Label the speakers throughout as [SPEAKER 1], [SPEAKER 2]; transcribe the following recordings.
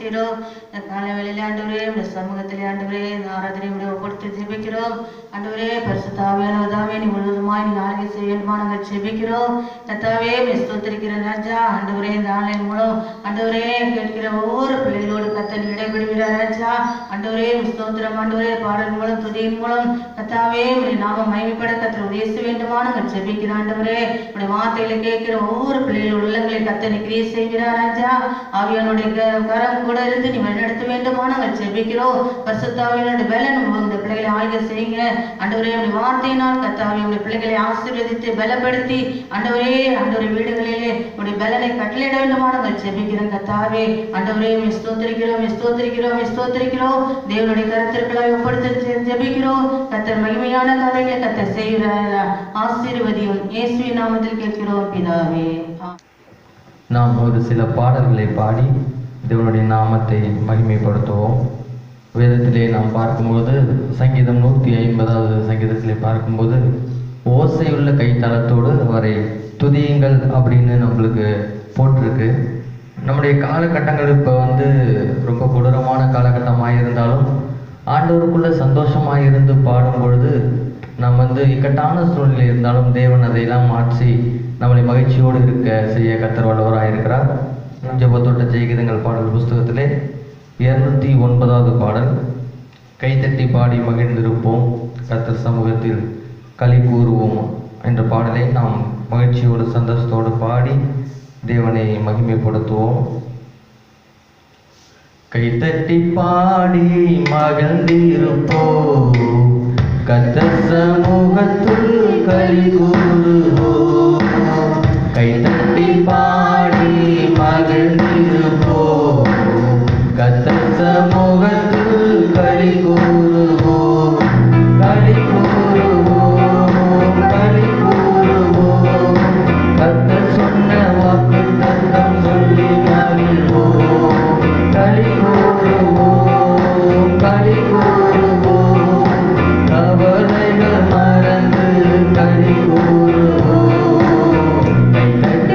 [SPEAKER 1] ஜெபிக்கிறோம். இந்த காலை வேளையிலே ஆண்டவரே உடைய சமூகத்திலே ஆண்டவரே இந்த ஆராதனை உடைய ஒப்படுத்து ஜெபிக்கிறோம். ஆண்டவரே பரிசுத்த ஆவியானவராமே நீ முழுவதுமாய் நீ ஆளுகை செய்ய வேண்டுமா நாங்கள் ஜெபிக்கிறோம். கர்த்தாவே ஸ்தோத்திரிக்கிற ராஜா. ஆண்டவரே இந்த ஆன்லைன் மூலம் ஆண்டவரே கேட்கிற ஒவ்வொரு பிள்ளைகளோடு கர்த்தர் இடைபெறுகிறார் ராஜா. ஆண்டவரே ஸ்தோத்திரம். ஆண்டவரே பாடல் மூலம் துதியின் மூலம் கர்த்தாவே நாம மகிமைப்பட கர்த்தர் உதவி செய்ய வேண்டுமா நாங்கள் ஜெபிக்கிறோம். ஆண்டவரே உடைய வார்த்தைகளை கேட்கிற ஒவ்வொரு பிள்ளைகளோட உள்ளங்களை கர்த்தர் கிரியை செய்கிறார் ராஜா. ஆவியானுடைய கரம் கூட இருந்து நீ வழிநடத்த வேண்டுமா நாங்கள் ஜெபிக்கிறோம். பரிசுத்த ஆவியானுடைய பலன் உங்களுடைய பிள்ளைகளை ஆளுகை செய்யுங்க. ஆண்டவரே உடைய வார்த்தையினால் கர்த்தாவே உடைய பிள்ளைகளை ஆசீர்வதித்து பலப்படுத்தி ஆண்டவரே வீடுகளிலே உடைய பலனை கட்டளையிட வேண்டுமா நாங்கள் ஜெபிக்கிறோம். கர்த்தாவே ஆண்டவரே ஸ்தோத்திரிக்கிறோம். தேவனுடைய கருத்திற்குள்ளாய் ஒப்படுத்தி ஜெபிக்கிறோம். கர்த்தர் மகிமையான காரியங்களை கர்த்தர் செய்கிற ஆசீர்வதியும் இயேசுவின் நாமத்தில் கேட்கிறோம் பிதாவே.
[SPEAKER 2] நாம் ஒரு சில பாடல்களை பாடி தேவனுடைய நாமத்தை மகிமைப்படுத்துவோம். வேதத்திலே நாம் பார்க்கும்போது சங்கீதம் 150வது சங்கீதத்திலே பார்க்கும்போது ஓசையுள்ள கைத்தளத்தோடு அவரை துதியுங்கள் அப்படின்னு நம்மளுக்கு போட்டிருக்கு. நம்முடைய காலகட்டங்கள் இப்போ ரொம்ப கொடூரமான காலகட்டமாக இருந்தாலும் ஆண்டவருக்குள்ள சந்தோஷமாக இருந்து பாடும் பொழுது நாம் இக்கட்டான சூழ்நிலை இருந்தாலும் தேவன் அதையெல்லாம் மாற்றி நம்மளை மகிழ்ச்சியோடு இருக்க செய்ய கர்த்தர் வல்லவராக இருக்கிறார். ஜெபத்தோட்ட ஜெயகீதங்கள் பாடல் புஸ்தகத்திலே 209வது பாடல், கைத்தட்டி பாடி மகிழ்ந்திருப்போம் கர்த்தர் சமூகத்தில் களி கூறுவோம் என்ற பாடலை நாம் மகிழ்ச்சியோடு சந்தோஷத்தோடு பாடி தேவனை மகிமைப்படுத்துவோம். கைத்தட்டி பாடி மகிழ்ந்திருப்போம் கர்த்தர் சமூகத்தில் களி கூறுவோம். கைத்தட்டி பாடி மகிழ்ந்திருப்போம் கர்த்தர் சமூகத்தில் களி கூறுவோம். களி கூறுவோம், களி கூறுவோம். கர்த்தர் சொன்ன வாக்கு தத்தம் சொல்லி மகிழ்வோம். களி கூறுவோம், களி கூறுவோம். கவலைகள் மறந்து களி கூறுவோம். கைத்தட்டி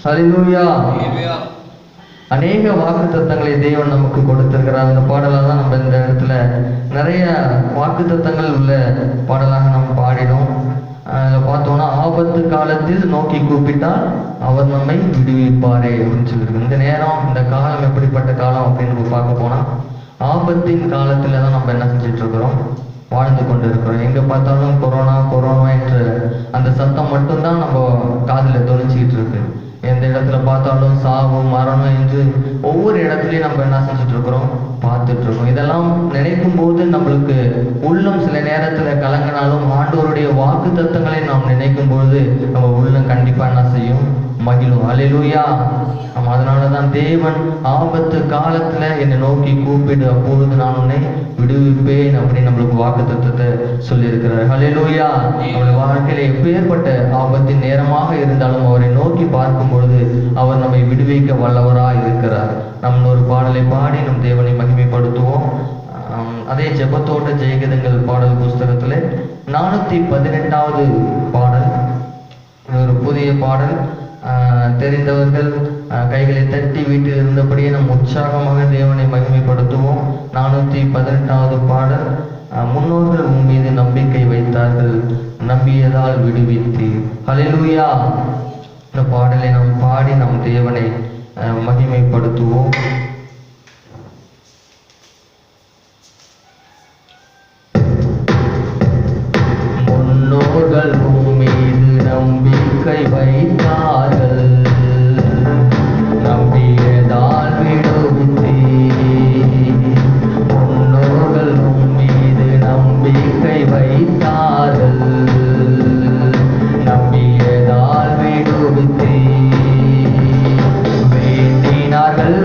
[SPEAKER 2] ஹல்லேலூயா. அநேக வாக்குத்தத்தங்களை தேவன் நமக்கு கொடுத்திருக்கிறார். அந்த பாடலாக தான் நம்ம இந்த இடத்துல நிறைய வாக்குத்தத்தங்கள் உள்ள பாடலாக நம்ம பாடினோம். அதில் பார்த்தோம்னா ஆபத்து காலத்தில் நோக்கி கூப்பிட்டால் அவர் நம்மை விடுவிப்பாரே அப்படின்னு சொல்லியிருக்கு. இந்த நேரம் இந்த காலம் எப்படிப்பட்ட காலம் அப்படின்னு நம்ம பார்க்க போனால் ஆபத்தின் காலத்தில் தான் நம்ம என்ன செஞ்சுட்டு இருக்கிறோம், வாழ்ந்து கொண்டு இருக்கிறோம். எங்கே பார்த்தாலும் கொரோனா கொரோனா என்ற அந்த சத்தம் மட்டும்தான் நம்ம காதில் தொலைச்சிக்கிட்டு இருக்கு. எந்த இடத்துல பார்த்தாலும் சாவு மரணம் என்று ஒவ்வொரு இடத்துலையும் நம்ம என்ன செஞ்சுட்டு இருக்கிறோம், பார்த்துட்டு இருக்கோம். இதெல்லாம் நினைக்கும் போது நம்மளுக்கு உள்ளம் சில நேரத்தில் கலங்கினாலும் ஆண்டவருடைய வாக்கு தத்தங்களை நாம் நினைக்கும் பொழுது நம்ம உள்ளம் கண்டிப்பாக என்ன செய்யும், மகிழும். ஹல்லேலூயா. நம்ம அதனால தான் தேவன் ஆபத்து காலத்துல என்னை நோக்கி கூப்பிடு, அப்பொழுது நான் உன்னை விடுவிப்பேன் அப்படின்னு நம்மளுக்கு வாக்கு தத்தத்தை சொல்லியிருக்கிறார். ஹல்லேலூயா. நம்மளுடைய வாழ்க்கையில எப்பேற்பட்ட ஆபத்தின் நேரமாக இருந்தாலும் அவரை நோக்கி பார்க்கும் பொழுது அவர் நம்மை விடுவிக்க வல்லவராய் இருக்கிறார். நம்ம ஒரு பாடலை பாடி நம் தேவனை மகிமைப்படுத்துவோம். அதே ஜெபத்தோட்ட ஜெயகீதங்கள் பாடல் புஸ்தகத்துல 418வது பாடல், ஒரு புதிய பாடல். தெரிந்தவர்கள் கைகளை தட்டி வீட்டில் இருந்தபடியே நம் உற்சாகமாக தேவனை மகிமைப்படுத்துவோம். 418வது பாடல். முன்னோர்கள் உன் மீது நம்பிக்கை வைத்தார்கள், நம்பியதால் விடுவித்தீர். ஹல்லேலூயா. இந்த பாடலை நாம் பாடி நம் தேவனை மகிமைப்படுத்துவோம். முன்னோர்கள் உன் மீது நம்பிக்கை வைத்தார்கள், நம்பியதால் விடுவித்தீர். முன்னோர்கள் உன் மீது நம்பிக்கை வைத்தார்கள், நம்பியதால் விடுவித்தீர். வேண்டினார்கள்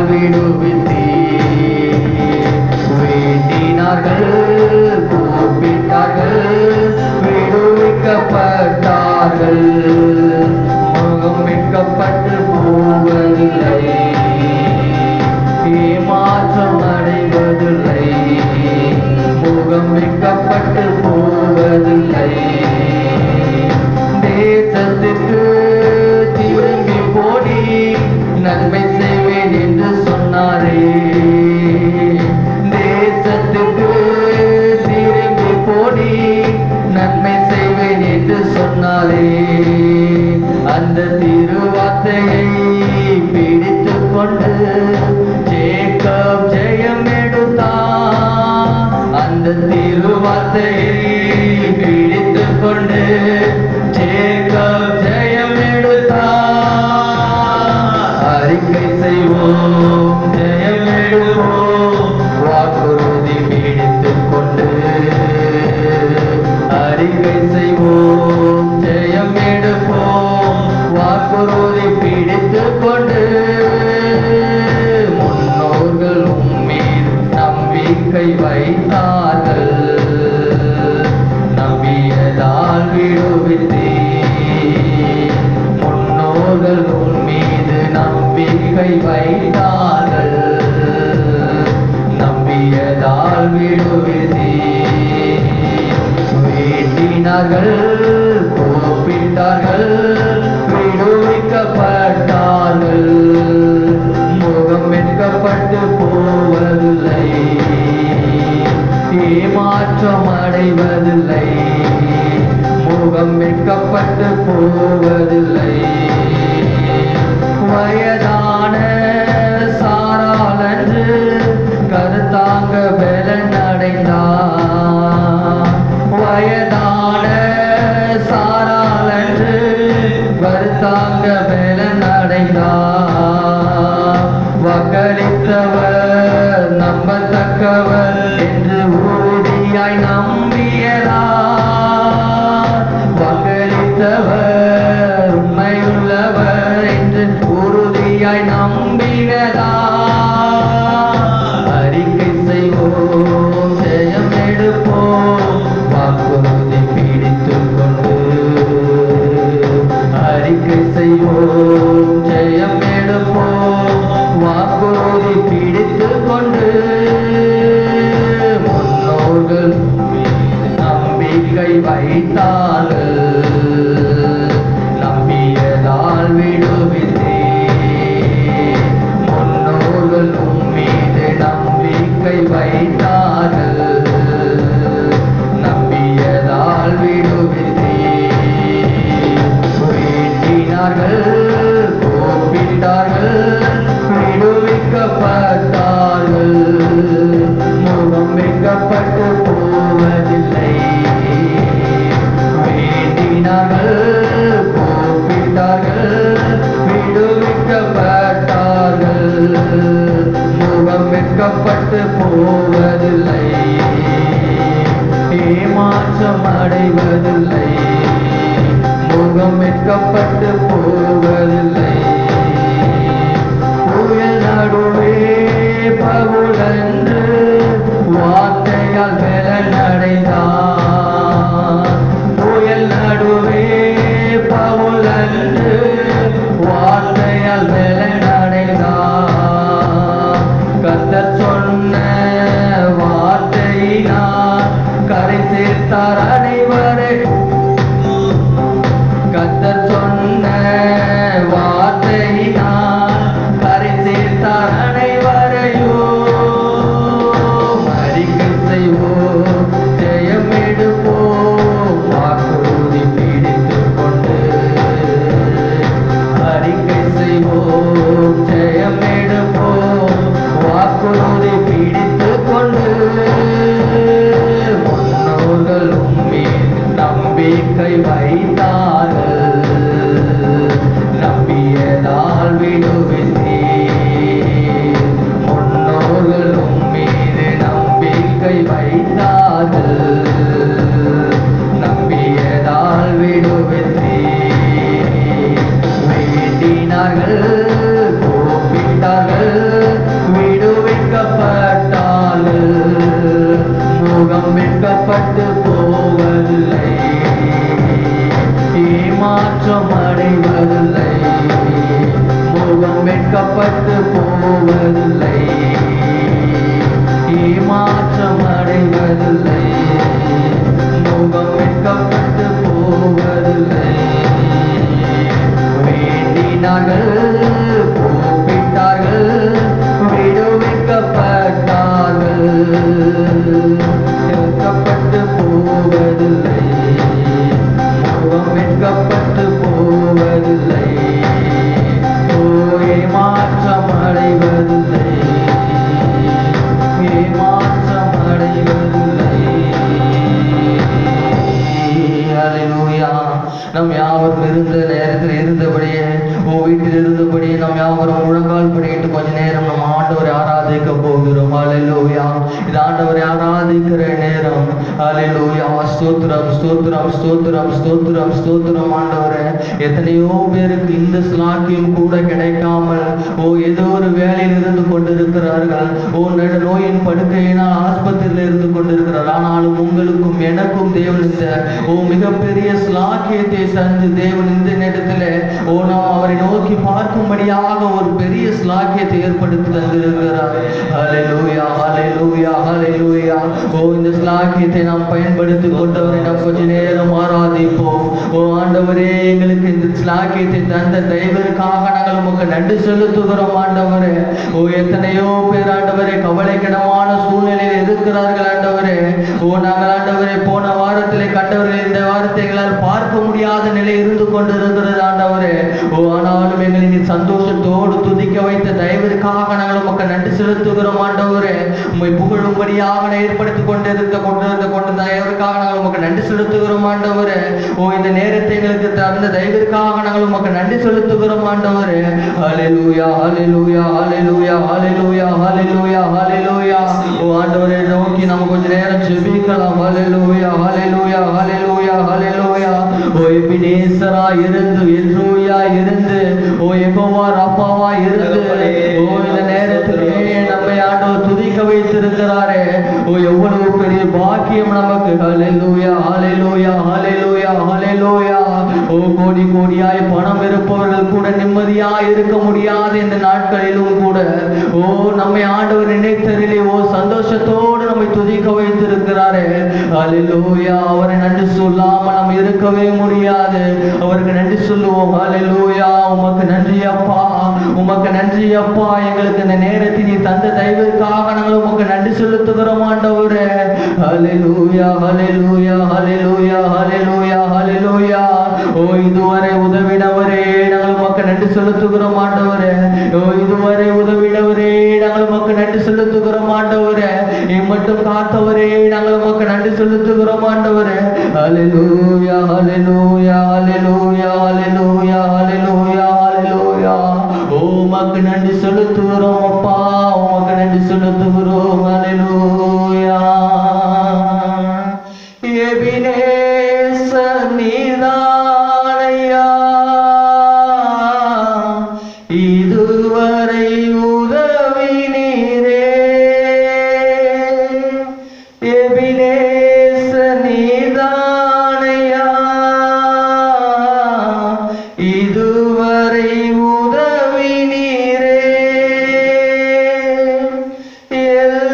[SPEAKER 2] விடுவித்தீர். வேண்டினார்கள், கூப்பிட்டார்கள், விடுவிக்கப்பட்டார்கள். முகம் மீட்கப்பட்டு போவதில்லை, ஏமாற்றம் அடைவதில்லை. முகம் மீட்கப்பட்டு போவதில்லை. தேசத்துக்கு திரும்பி போடி நன்மை செய்வேன் என்று சொன்னாரே. தேசத்துக்கு திரும்பி போடி நன்மை செய்வேன் என்று சொன்னாரே. அந்த திருவார்த்தையை பிடித்துக் கொண்டு ஜேக்கப் ஜெயம் எடுத்தான். அந்த திருவார்த்தையை பிடித்துக் கொண்டு ஜேக்கப் ஜெயம் எடுத்தான். அறிக்கை செய்வோம், ஜெயம் எடுப்போம், வாக்குறுதி பிடித்துக் கொண்டு. அறிக்கை செய்வோம், ஜெயம் எடுப்போம், வாக்குறுதி பிடித்துக் கொண்டு. முன்னோர்கள் உம்மீது நம்பிக்கை வைத்தார்கள், நம்பியதால் விடுவித்தீர். முன்னோர்கள் உம்மீது நம்பிக்கை வைத்தார்கள், நம்பியதால் விடுவித்தீர். வேண்டினார்கள், கூப்பிட்டார்கள், விடுவிக்கப்பட்டார்கள். முகம் மீட்கப்பட்டு போவதில்லை, ஏமாற்றம் அடைவதில்லை. முகம் மீட்கப்பட்டு போவதில்லை. வயதான சாராளன்று கருத்தாங்க பலன் அடைந்தார். வயதான சாராளன்று கருத்தாங்க பலன் அடைந்தார். வாக்களித்தவர் நம்பத்தக்கவர் என்று உறுதியாய் நம்பியதார். வாக்களித்தவர் உண்மையுள்ளவர் என்று உறுதியாய் நம்பினதார். அறிக்கை செய்வோம், ஜெயம் எடுப்போம், வாக்குறுதி பிடித்துக் கொண்டு. அறிக்கை செய்வோம், ஜெயம் எடுப்போம், வாக்குறுதி பிடித்துக் கொண்டு. முன்னோர்கள் நம்பிக்கை வைத்தார்கள், நம்பியதால் விடுவித்தீர். முன்னோர்கள் உம்மீது நம்பிக்கை வைத்தார்கள், நம்பியதால் விடுவித்தீர். வேண்டினார்கள், கூப்பிட்டார்கள், விடுவிக்கப்பட்டார்கள். முகம் மீட்கப்பட்டு போவதில்லை. வேண்டினார்கள், கூப்பிட்டார்கள், விடுவிக்கப்பட்டார்கள். முகம் மீட்கப்பட்டு போவதில்லை, ஏமாற்றம் அடைவதில்லை. முகம் மீட்கப்பட்டு போவதில்லை. புயல் நடுவே பவுலன்று வார்த்தையால் பலன் அடைந்தார். புயல் நடுவே பவுலன்று வார்த்தையால் பலன் அடைந்தார். கர்த்தர் சொன்ன வார்த்தையினால் கரை சேர்த்தார் அனைவரை. கர்த்தர் சொன்ன வார்த்தையினால் கரை சேர்த்தார் அனைவரையும். அறிக்கை செய்வோம், ஜெயம் எடுப்போம், வாக்குறுதி பிடித்துக் கொண்டு. அறிக்கை செய்வோம், ஜெயம் எடுப்போம், வாக்குறுதி பிடித்துக் கொண்டு. முன்னோர்கள் உம்மீது நம்பிக்கை வைத்தார்கள், நம்பியதால் விடுவித்தீர். அடைவதில்லை, ஏமாற்றம் அடைவதில்லை, முகம் வெட்கப்பட்டு போவதில்லை. வேண்டினார்கள், கூப்பிட்டார்கள், விடுவிக்கப்பட்டார்கள், வெட்கப்பட்டு போவதில்லை, முகம் வெட்கப்பட்டு போவதில்லை, ஏமாற்றம் அடைவதில்லை, ஏமாற்றம் அடைவதில்லை. அல்லேலூயா. நம் யாவரும் இருந்த நேரத்தில் இருந்தபடியே வீட்டில் இருந்தபடியே நம் யாவரும் முழங்கால் படியிட்டு கொஞ்ச நேரம் நம் ஆண்டவரை ஆராதிக்க போகிறோம். அல்லேலூயா. இது ஆண்டவரை ஆராதிக்கிற நேரம். அல்லேலூயா. ஸ்தோத்திரம், ஸ்தோத்திரம், ஸ்தோத்திரம், ஸ்தோத்திரம், ஸ்தோத்திரம். ஆண்டவரே, எத்தனையோ பேருக்கு இந்த ஸ்லாக்கியம் கூட கிடைக்காமல் ஏதோ ஒரு வேலையில் இருந்து கொண்டிருக்கிறார்கள். நோயின் படுக்கையினால் ஆஸ்பத்திரியில் இருந்து கொண்டிருக்கிறார். ஆனாலும் உங்களுக்கும் எனக்கும் தேவன் இந்த மிகப்பெரிய ஸ்லாக்கியத்தை தந்து தேவன் இந்த நேரத்தில் நாம் அவரை நோக்கி பார்க்கும்படியாக ஒரு பெரிய ஸ்லாக்கியத்தை ஏற்படுத்தி தந்திருக்கிறார். ஹல்லேலூயா, ஹல்லேலூயா, ஹல்லேலூயா. இந்த ஸ்லாக்கியத்தை நாம் பயன்படுத்தி கொண்டவரை நாம் கொஞ்ச நேரம் ஆராதிப்போம். ஆண்டவரே, எங்களுக்கு இந்த ஸ்லாக்கியத்தை தந்த தெய்வருக்காக நாங்கள் உமக்கு நன்றி செலுத்துகிறோம். ஆண்டவரே, எத்தனையோ பேர் ஆண்டவரே கவலைக்கிடமான சூழ்நிலையில் இருக்கிறார்கள். ஆண்டவரே, நாங்கள் ஆண்டவரை போன வாரத்திலே கண்டவர்கள் இந்த வாரத்தை எங்களால் பார்க்க முடியாத நிலை இருந்து கொண்டிருக்கிறது. ஆண்டவரே, ஆனாலும் எங்களை நீ சந்தோஷத்தோடு துதிக்க வைத்த தயவிற்காக நாங்கள் உமக்கு நன்றி செலுத்துகிறோம். ஆண்டவரே, உம்மை புகழும்படியாக ஏற்படுத்தி கொண்டிருந்த தயவிற்காக நாங்கள் உமக்கு நன்றி செலுத்துகிறோம். ஆண்டவரே, இந்த நேரத்தை எங்களுக்கு தந்த தயவிற்காக நாங்கள் உமக்கு நன்றி செலுத்துகிறோம். ஆண்டவரே, ஹல்லேலூயா, ஹல்லேலூயா, ஹல்லேலூயா, ஹல்லேலூயா, ஹல்லேலூயா, ஹல்லேலூயா. ஆண்டவரை நோக்கி நம்ம கொஞ்ச நேரம் ஜெபிக்கலாம். ஹல்லேலூயா, ஹல்லேலூயா, ஹல்லேலூயா, ஹல்லேலூயா. எபினேசரா இருந்து, எல்ரோயா இருந்து, யெகோவா ராஃபாவா இருந்து, இந்த நேரத்திலே நம்மை ஆண்டவர் துதிக்க வைத்திருக்கிறாரே. எவ்வளவு பெரிய பாக்கியம் நமக்கு. ஹல்லேலூயா, ஹல்லேலூயா, ஹல்லேலூயா, ஹல்லேலூயா. கோடி கோடியாய் பணம் இருப்பவர்கள் கூட நிம்மதியாய் இருக்க முடியாத இந்த நாட்களிலும் கூட நம்மை ஆண்டவர் நினைத்தரிலே சந்தோஷத்தோடு நம்மை துதிக்க வைத்திருக்கிறாரே. ஹல்லேலூயா. அவரை நன்றி சொல்லாமல் நம்ம இருக்கவே முடியாது. அவருக்கு நன்றி சொல்லுவோம். ஹல்லேலூயா. உமக்கு நன்றி அப்பா, உமக்கு நன்றி அப்பா. எங்களுக்கு இந்த நேரத்தை நீ தந்த தயவிற்காக நாங்கள் உமக்கு நன்றி செலுத்துகிறோம். ஆண்டவரே, ஹல்லேலூயா, ஹல்லேலூயா, ஹல்லேலூயா, ஹல்லேலூயா, ஹல்லேலூயா. இதுவரை உதவினவரே நாங்கள் உமக்கு நன்றி செலுத்துகிறோம். ஆண்டவரே, இதுவரை உதவினவரே நாங்கள் உமக்கு நன்றி செலுத்துகிறோம். ஆண்டவரே, மட்டும் காத்தவரே நாங்கள் உமக்கு நன்றி செலுத்துகிறோம். ஆண்டவரே, ஹல்லேலூயா, ஹல்லேலூயா, ஹல்லேலூயா, ஹல்லேலூயா, ஹல்லேலூயா, ஹல்லேலூயா. உமக்கு நன்றி செலுத்துகிறோம் அப்பா, உமக்கு நன்றி செலுத்துகிறோம். ஹல்லேலூயா. எபினேசர் நீதானையா, இதுவரை உதவினீரே. எபினேசர் நீதானையா, இதுவரை உதவினீரே. எல்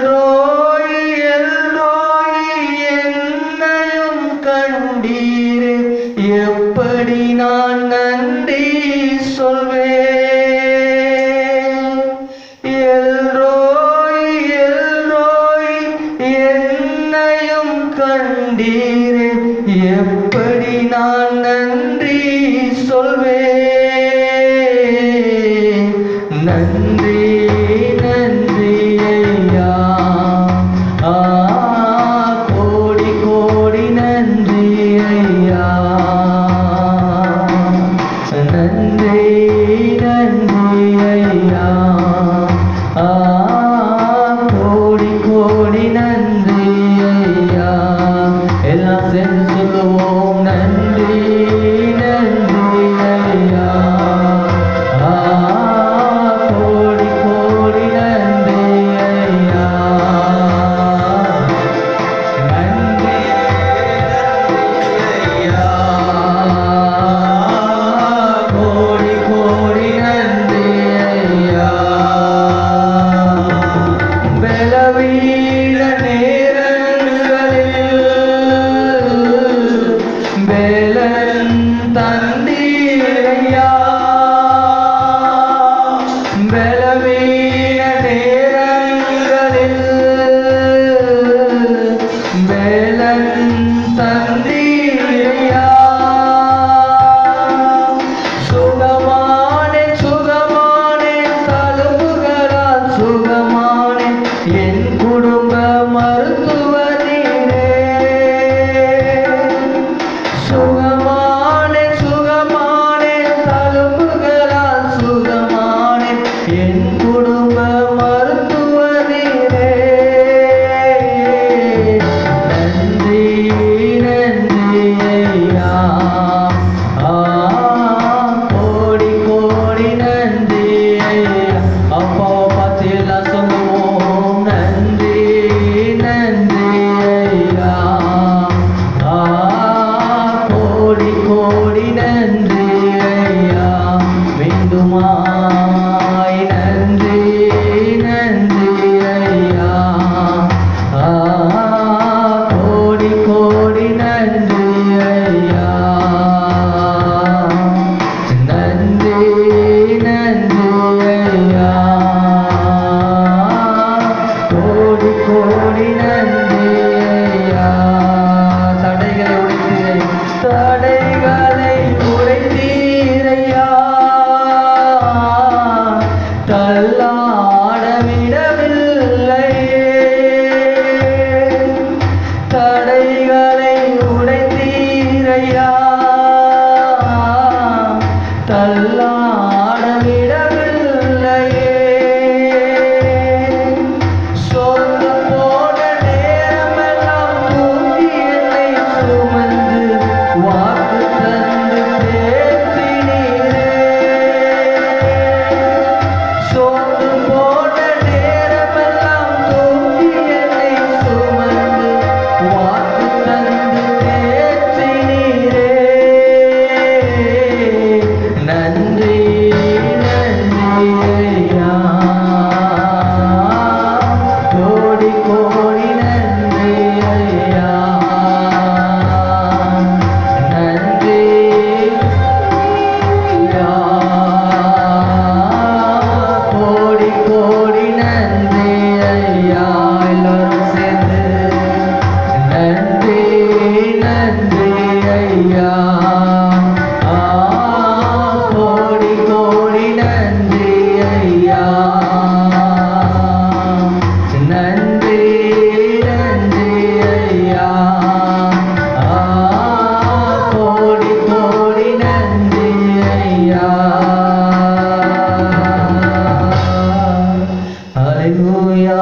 [SPEAKER 2] ஹல்லேலூயா.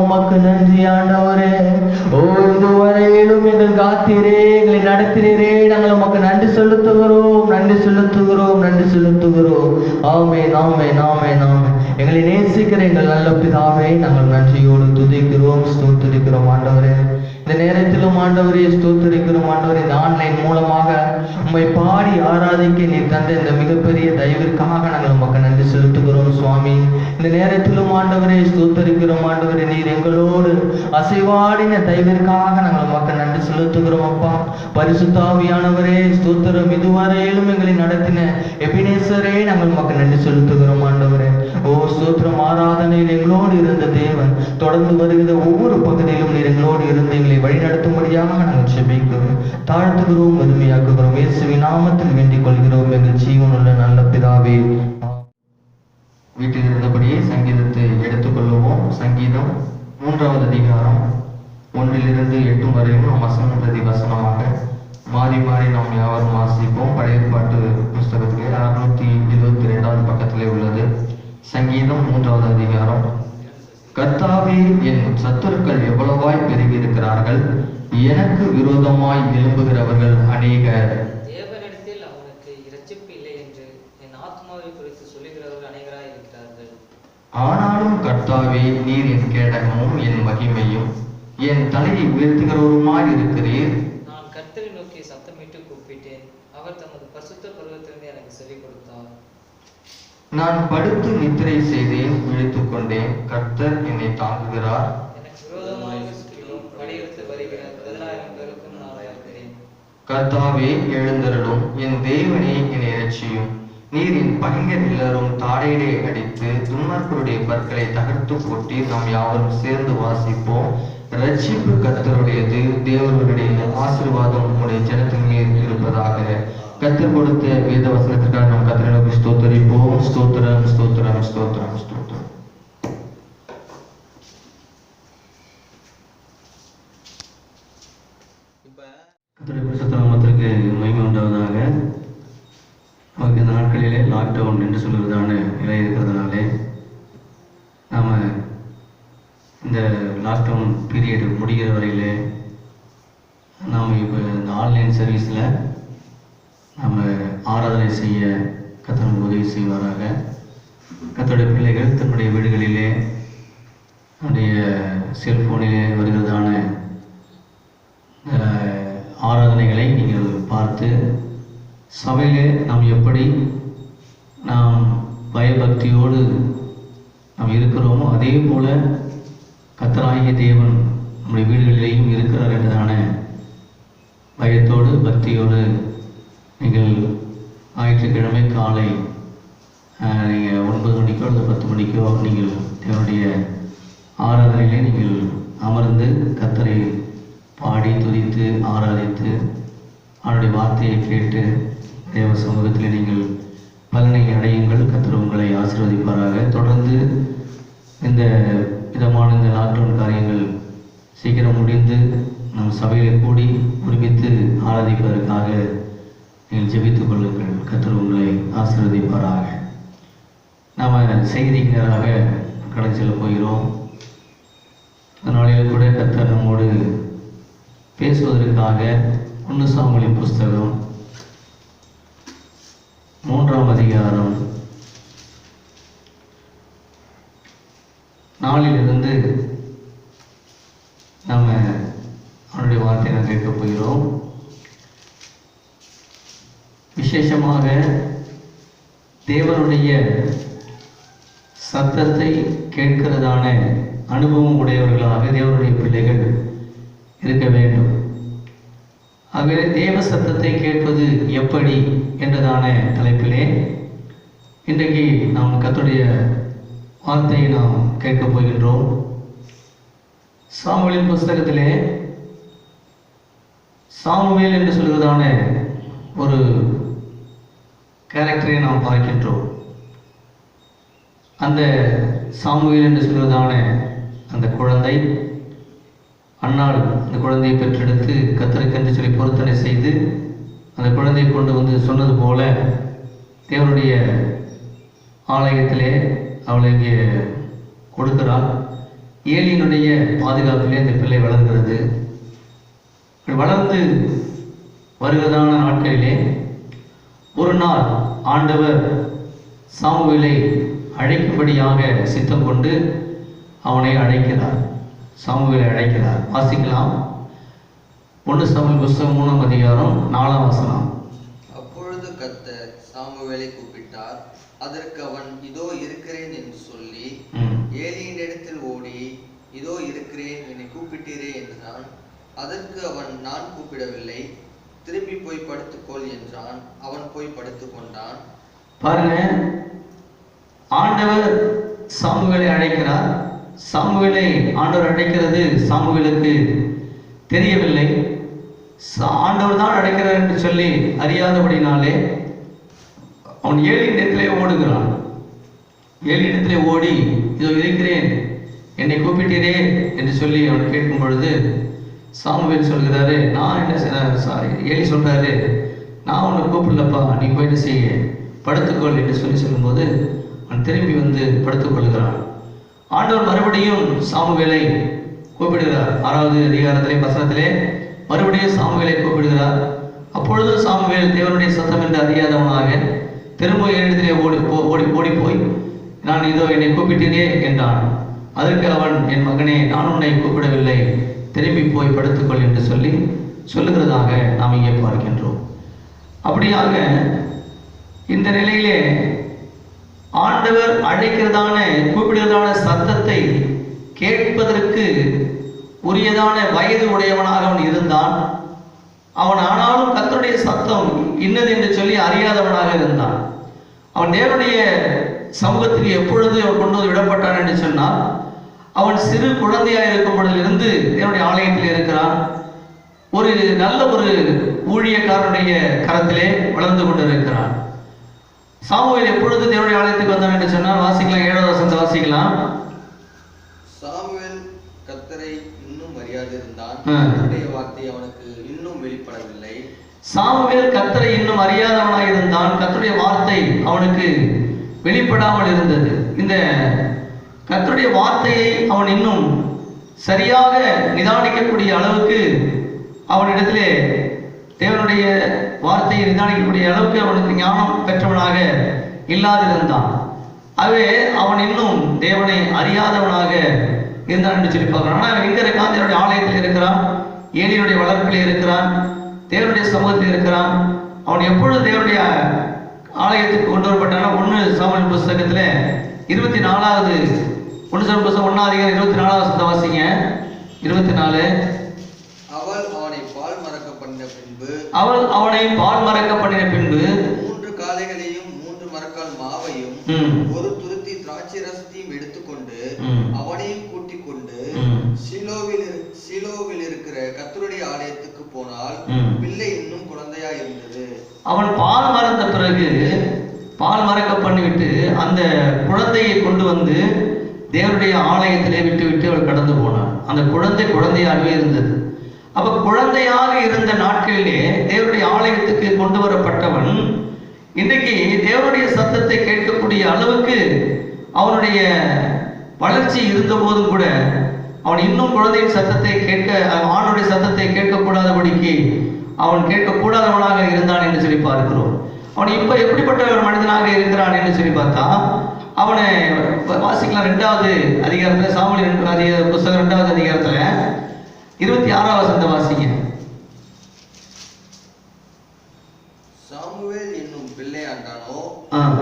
[SPEAKER 2] உமக்கு நன்றி ஆண்டவரே. ஓ, இதுவரையிலும் எங்கள் காத்தீரே, எங்களை நடத்தினீரே. நாங்கள் உமக்கு நன்றி செலுத்துகிறோம், நன்றி செலுத்துகிறோம், நன்றி செலுத்துகிறோம். ஆமென், ஆமென், ஆமென், ஆமென். எங்களை நேசிக்கிற எங்கள் நல்ல பிதாவே, நாங்கள் நன்றியோடு துதிக்கிறோம், ஸ்தோத்திரிக்கிறோம் ஆண்டவரே. இந்த நேரத்திலும் ஆண்டவரே ஸ்தோத்திரிக்கிறோம் ஆண்டவரே. இந்த ஆன்லைன் மூலமாக உம்மை பாடி ஆராதிக்க நீர் தந்த இந்த மிகப்பெரிய தயவிற்காக நாங்கள் உமக்கு நன்றி செலுத்துகிறோம் சுவாமி. இந்த நேரத்திலும் ஆண்டவரே ஸ்தோத்திரிக்கிறோம் ஆண்டவரே. நீர் எங்களோடு அசைவாடின தயவிற்காக நாங்கள் உமக்கு நன்றி செலுத்துகிறோம் அப்பா. பரிசுத்த ஆவியானவரே ஸ்தோத்திரம். இதுவரையிலும் எங்களை நடத்தின எபினேசரே, நாங்கள் உமக்கு நன்றி செலுத்துகிறோம் ஆண்டவரே. ஓ ஸ்தோத்திரம். ஆராதனையில் எங்களோடு இருந்த தேவன் தொடர்ந்து வருகிற ஒவ்வொரு பகுதியிலும் நீர் எங்களோடு இருந்து எங்களை வழிநடத்தும்படியாக நாங்கள் செபிக்கிறோம், தாழ்த்துகிறோம், வறுமையாக்குகிறோம். இயேசுவின் நாமத்தில் வேண்டிக் கொள்கிறோம் எங்கள் ஜீவனுள்ள நல்ல பிதாவே. வீட்டில் இருந்தபடியே சங்கீதத்தை எடுத்துக்கொள்வோம். சங்கீதம் 3வது அதிகாரம் 1 to 8 வரையும் வசனம் பிரதி வசனமாக மாறி மாறி நாம் யாவரும் வாசிப்போம். பழைய பாட்டு புஸ்தகத்திலே 622வது பக்கத்திலே உள்ளது. சங்கீதம் 3வது அதிகாரம். கர்த்தாவே, என் சத்துருக்கள் எவ்வளவாய் பெருகி இருக்கிறார்கள், எனக்கு விரோதமாய் எழும்புகிறவர்கள் அநேகர்.
[SPEAKER 3] தேவனிடத்தில் அவனுக்கு இரட்சிப்பு இல்லை என்று என் ஆத்மாவை குறித்து சொல்லுகிறவர்கள் அநேகராய் இருக்கிறார்கள்.
[SPEAKER 2] ஆனாலும் கர்த்தாவே, நீர் என் கேடகமும் என் மகிமையும் என் தலையை உயர்த்துகிறவருமாய் இருக்கிறீர்.
[SPEAKER 3] நான் கர்த்தரை நோக்கி சத்தமிட்டு கூப்பிட்டேன், அவர் தமது பரிசுத்த பருவத்திலிருந்து எனக்கு சொல்லிக் கொடுத்தார்.
[SPEAKER 2] நான் படுத்து நித்திரை செய்தேன், விழித்துக் கொண்டேன், கர்த்தர் என்னை தாங்குகிறார்.
[SPEAKER 3] எனக்கு விரோதமாக சுற்றிலும் படையெடுத்து வருகிற 10,000 பேருக்கும் நான் அழைக்கிறேன்.
[SPEAKER 2] கர்த்தாவே, எழுந்தருளும், என் தேவனே என்னை இரட்சியும். நீர் என் பகைஞர் எல்லாரும் தாடையிலே அடித்து துன்மார்க்கருடைய பற்களை தகர்த்து போட்டி. நாம் யாவரும் சேர்ந்து வாசிப்போம். ரட்சிப்பு கர்த்தருடையது, தேவனுடைய ஆசீர்வாதம் உங்களுடைய ஜனத்தின் மேல் இருப்பதாக. கர்த்தர் கொடுத்த வேத வசனத்திற்காக நாம் கர்த்தரை நோக்கி ஸ்தோத்திரிப்போம். ஸ்தோத்திரம், ஸ்தோத்திரம், ஸ்தோத்திரம், ஸ்தோத்திரம்.
[SPEAKER 4] கர்த்தருடைய பரிசுத்த நாமத்திற்கு மகிமை உண்டாவதாக. நமக்கு இந்த நாட்களிலே லாக்டவுன் என்று சொல்லுவதான நிலை இருக்கிறதுனாலே நாம் இந்த லாக்டவுன் பீரியட் முடிகிற வரையிலே நாம் இப்போ இந்த ஆன்லைன் சர்வீஸில் நம்ம ஆராதனை செய்ய கர்த்தர் உதவி செய்வாராக. கர்த்தருடைய பிள்ளைகள் தன்னுடைய வீடுகளிலே நம்முடைய செல்போனிலே வருகிறதான ஆராதனைகளை நீங்கள் பார்த்து சபையிலே நாம் எப்படி நாம் பயபக்தியோடு நாம் இருக்கிறோமோ அதே போல கர்த்தராகிய தேவன் நம்முடைய வீடுகளிலேயும் இருக்கிறார் என்றதான பயத்தோடு பக்தியோடு நீங்கள் ஞாயிற்றுக்கிழமை காலை நீங்கள் 9 மணிக்கோ அல்லது 10 மணிக்கோ நீங்கள் தேவனுடைய ஆராதனையிலே நீங்கள் அமர்ந்து கர்த்தரை பாடி துதித்து ஆராதித்து அவருடைய வார்த்தையை கேட்டு தேவ சமூகத்தில் நீங்கள் பலனை அடையுங்கள். கர்த்தர் உங்களை ஆசீர்வதிப்பாராக. தொடர்ந்து இந்த விதமான இந்த லாக்டவுன் காரியங்கள் சீக்கிரம் முடிந்து நம் சபையில் கூடி ஒருமித்து ஆராதிப்பதற்காக நீங்கள் ஜெபித்துக் கொள்ளுங்கள். கர்த்தர் உங்களை ஆசீர்வதிப்பாராக. நாம் செய்திக்கு நேராக கடந்து செல்ல போகிறோம். அதனாலே கூட கர்த்தர் நம்மோடு பேசுவதற்காக 1 சாமுவேல் புஸ்தகம் 3ஆம் அதிகாரம் 4 நாம் அவனுடைய வார்த்தையை நாம் கேட்க போகிறோம். விசேஷமாக தேவனுடைய சத்தத்தை கேட்கிறதான அனுபவம் உடையவர்களாக தேவனுடைய பிள்ளைகள் இருக்க வேண்டும். ஆகவே தேவ சத்தத்தை கேட்பது எப்படி என்றதான தலைப்பிலே இன்றைக்கு நாம் கர்த்தருடைய வார்த்தையை நாம் கேட்கப் போகின்றோம். சாமுவேலின் புஸ்தகத்திலே சாமுவேல் என்று சொல்வதான ஒரு கேரக்டரை நாம் பார்க்கின்றோம். அந்த சாமுவேல் என்று சொல்வதான அந்த குழந்தை அன்னாள் அந்த குழந்தையை பெற்றெடுத்து கர்த்தருக்கென்று சொல்லி பொருத்தனை செய்து அந்த குழந்தையை கொண்டு வந்து சொன்னது போல தேவனுடைய ஆலயத்திலே அவளை இங்கே கொடுக்கிறாள். ஏலியினுடைய பாதுகாப்பிலே இந்த பிள்ளை வளர்கிறது. வளர்ந்து வருவதான நாட்களிலே ஒரு நாள் ஆண்டவர் சாமுவேலை அழைக்கும்படியாக சித்தம் கொண்டு அவனை அழைக்கிறார். சாமுவேலை அழைக்கிறார். வாசிக்கலாம். 1 சாமுவேல் புஸ்தகம் 3ஆம் அதிகாரம் 4ஆம் வசனம்.
[SPEAKER 5] அப்பொழுது கர்த்தர் சாமுவேலை கூப்பிட்டார். அதற்கு அவன் இதோ இருக்கிறேன் என்று சொல்லி ஏலியினிடத்தில் ஓடி, இதோ இருக்கிறேன், என்னை கூப்பிட்டீரே என்றான். அதற்கு அவன், நான் கூப்பிடவில்லை, திரும்பி போய் படுத்துக்கொள் என்றான். அவன் போய் படுத்துக் கொண்டான்.
[SPEAKER 4] பாருங்க, ஆண்டவர் சாமுவேலை அழைக்கிறார். சாமுவேலை ஆண்டவர் அழைக்கிறது சாமுவேலுக்கு தெரியவில்லை. ஆண்டவர் தான் அழைக்கிறார் என்று சொல்லி அறியாதபடினாலே அவன் ஏலியினிடத்திலே ஓடுகிறான். ஏலியினிடத்திலே ஓடி, இதோ இருக்கிறேன், என்னை கூப்பிட்டீரே என்று சொல்லி அவன் கேட்கும் பொழுது சாமுவேல் சொல்கிறாரு, நான் என்ன ஏலி சொல்றாரு, நான் உன்னை கூப்பிடலப்பா, நீ போயிட்டு செய்ய, படுத்துக்கொள் என்று சொல்லும்போது அவன் திரும்பி வந்து படுத்துக்கொள்கிறான். ஆண்டவர் மறுபடியும் சாமுவேலை கூப்பிடுகிறார். 6வது அதிகாரத்திலே வசனத்திலே மறுபடியும் சாமுவேலை கூப்பிடுகிறார். அப்பொழுது சாமுவேல் தேவனுடைய சத்தம் என்று அறியாதவனாக திரும்ப இடத்திலே ஓடி போய், நான் இதோ என்னை கூப்பிட்டேனே என்றான். அதற்கு அவன், என் மகனே, நான் உன்னை கூப்பிடவில்லை, திரும்பி போய் படுத்துக்கொள் என்று சொல்லுகிறதாக நாம் இங்கே பார்க்கின்றோம். அப்படியாக இந்த நிலையிலே ஆண்டவர் அழைக்கிறதான கூப்பிடுகிறதான சத்தத்தை கேட்பதற்கு உரியதான வயது உடையவனாக அவன் இருந்தான். அவன் ஆனாலும் கர்த்தருடைய சத்தம் இன்னது என்று சொல்லி அறியாதவனாக இருந்தான். அவன் தேவனுடைய சமூகத்துக்கு எப்பொழுது அவன் கொண்டு வந்து விடப்பட்டான் என்று சொன்னால், அவன் சிறு குழந்தையாக இருக்கும் பொழுதிலிருந்து தேவனுடைய ஆலயத்தில் இருக்கிறான். ஒரு நல்ல ஒரு ஊழியக்காரனுடைய கரத்திலே வளர்ந்து கொண்டிருக்கிறான். சாமுவேல் எப்பொழுது தேவனுடைய ஆலயத்துக்கு வந்தான் என்று சொன்னால், வாசிக்கலாம், 7வது வசனத்தை வாசிக்கலாம்.
[SPEAKER 5] சாமுவேல் கர்த்தரை இன்னும் அறியாதிருந்தான். கர்த்தருடைய வார்த்தை அவனுக்கு இன்னும் வெளிப்படவில்லை.
[SPEAKER 4] சாமுவேல் கர்த்தரை இன்னும் அறியாதவனாக இருந்தான். கர்த்தருடைய வார்த்தை அவனுக்கு வெளிப்படாமல் இருந்தது. இந்த கர்த்தருடைய வார்த்தையை அவன் இன்னும் சரியாக நிதானிக்கக்கூடிய அளவுக்கு அவனிடத்திலே தேவனுடைய வார்த்தையை நிதானிக்கக்கூடிய அளவுக்கு அவனுக்கு ஞானம் பெற்றவனாக இல்லாதிருந்தான். ஆகவே அவன் இன்னும் தேவனை அறியாதவனாக இருந்தான் என்று சொல்லி பார்க்கிறான். ஆனால் அவன் எங்க இருக்கான்? தேவனுடைய ஆலயத்தில் இருக்கிறான், ஏலியினுடைய வளர்ப்பில் இருக்கிறான், தேவனுடைய சமூகத்தில் இருக்கிறான். அவன் எப்பொழுது தேவனுடைய ஆலயத்துக்கு கொண்டு வரப்பட்டான 1 சாமுவேல் புஸ்தகத்தில் 24வது 1 சாமுவேல் புஸ்தகம் 1ஆம் அதிகாரம் 24வது வசனத்தை வாசிங்க. 24.
[SPEAKER 5] அவள் அவனை பால் மறக்க பண்ணின பின்பு,
[SPEAKER 4] அவள் அவனை பால் மறக்க பண்ணின பின்பு
[SPEAKER 5] 3 காளைகளையும் 3 மரக்கால் மாவையும் ஒரு துருத்தி திராட்சை ரசத்தையும் எடுத்துக்கொண்டு அவனையும் கூட்டிக் கொண்டு சீலோவில் இருக்கிற கர்த்தருடைய ஆலயத்துக்கு போனால் பிள்ளை இன்னும் குழந்தையா இருந்தது.
[SPEAKER 4] அவன் பால் மறந்த பிறகு, பால் மறக்க பண்ணிவிட்டு அந்த குழந்தையை கொண்டு வந்து தேவனுடைய ஆலயத்திலே விட்டு அவள் கடந்து போனான். அந்த குழந்தை குழந்தையாகவே இருந்தது. அப்ப குழந்தையாக இருந்த நாட்களிலே தேவனுடைய ஆலயத்துக்கு கொண்டு வரப்பட்டவன் இன்றைக்கு தேவனுடைய சத்தத்தை கேட்கக்கூடிய அளவுக்கு அவனுடைய வளர்ச்சி இருந்த போதும் கூட அவன் இன்னும் குழந்தையின் சத்தத்தை கேட்க, ஆணுடைய சத்தத்தை கேட்கக்கூடாதபடிக்கு அவன் கேட்கக்கூடாதவனாக இருந்தான் என்று சொல்லி பார்க்கிறோம். அவன் இப்ப எப்படிப்பட்ட ஒரு மனிதனாக இருக்கிறான் என்று சொல்லி பார்த்தா, அவனை வாசிக்கலாம் 2வது அதிகாரத்தில், சாமுவேல் புஸ்தகம் 2வது அதிகாரத்தில் 26ஆம் வசனத்தை வாசிங்க.
[SPEAKER 5] சாமுவேல் என்னும் பிள்ளையாண்டானோ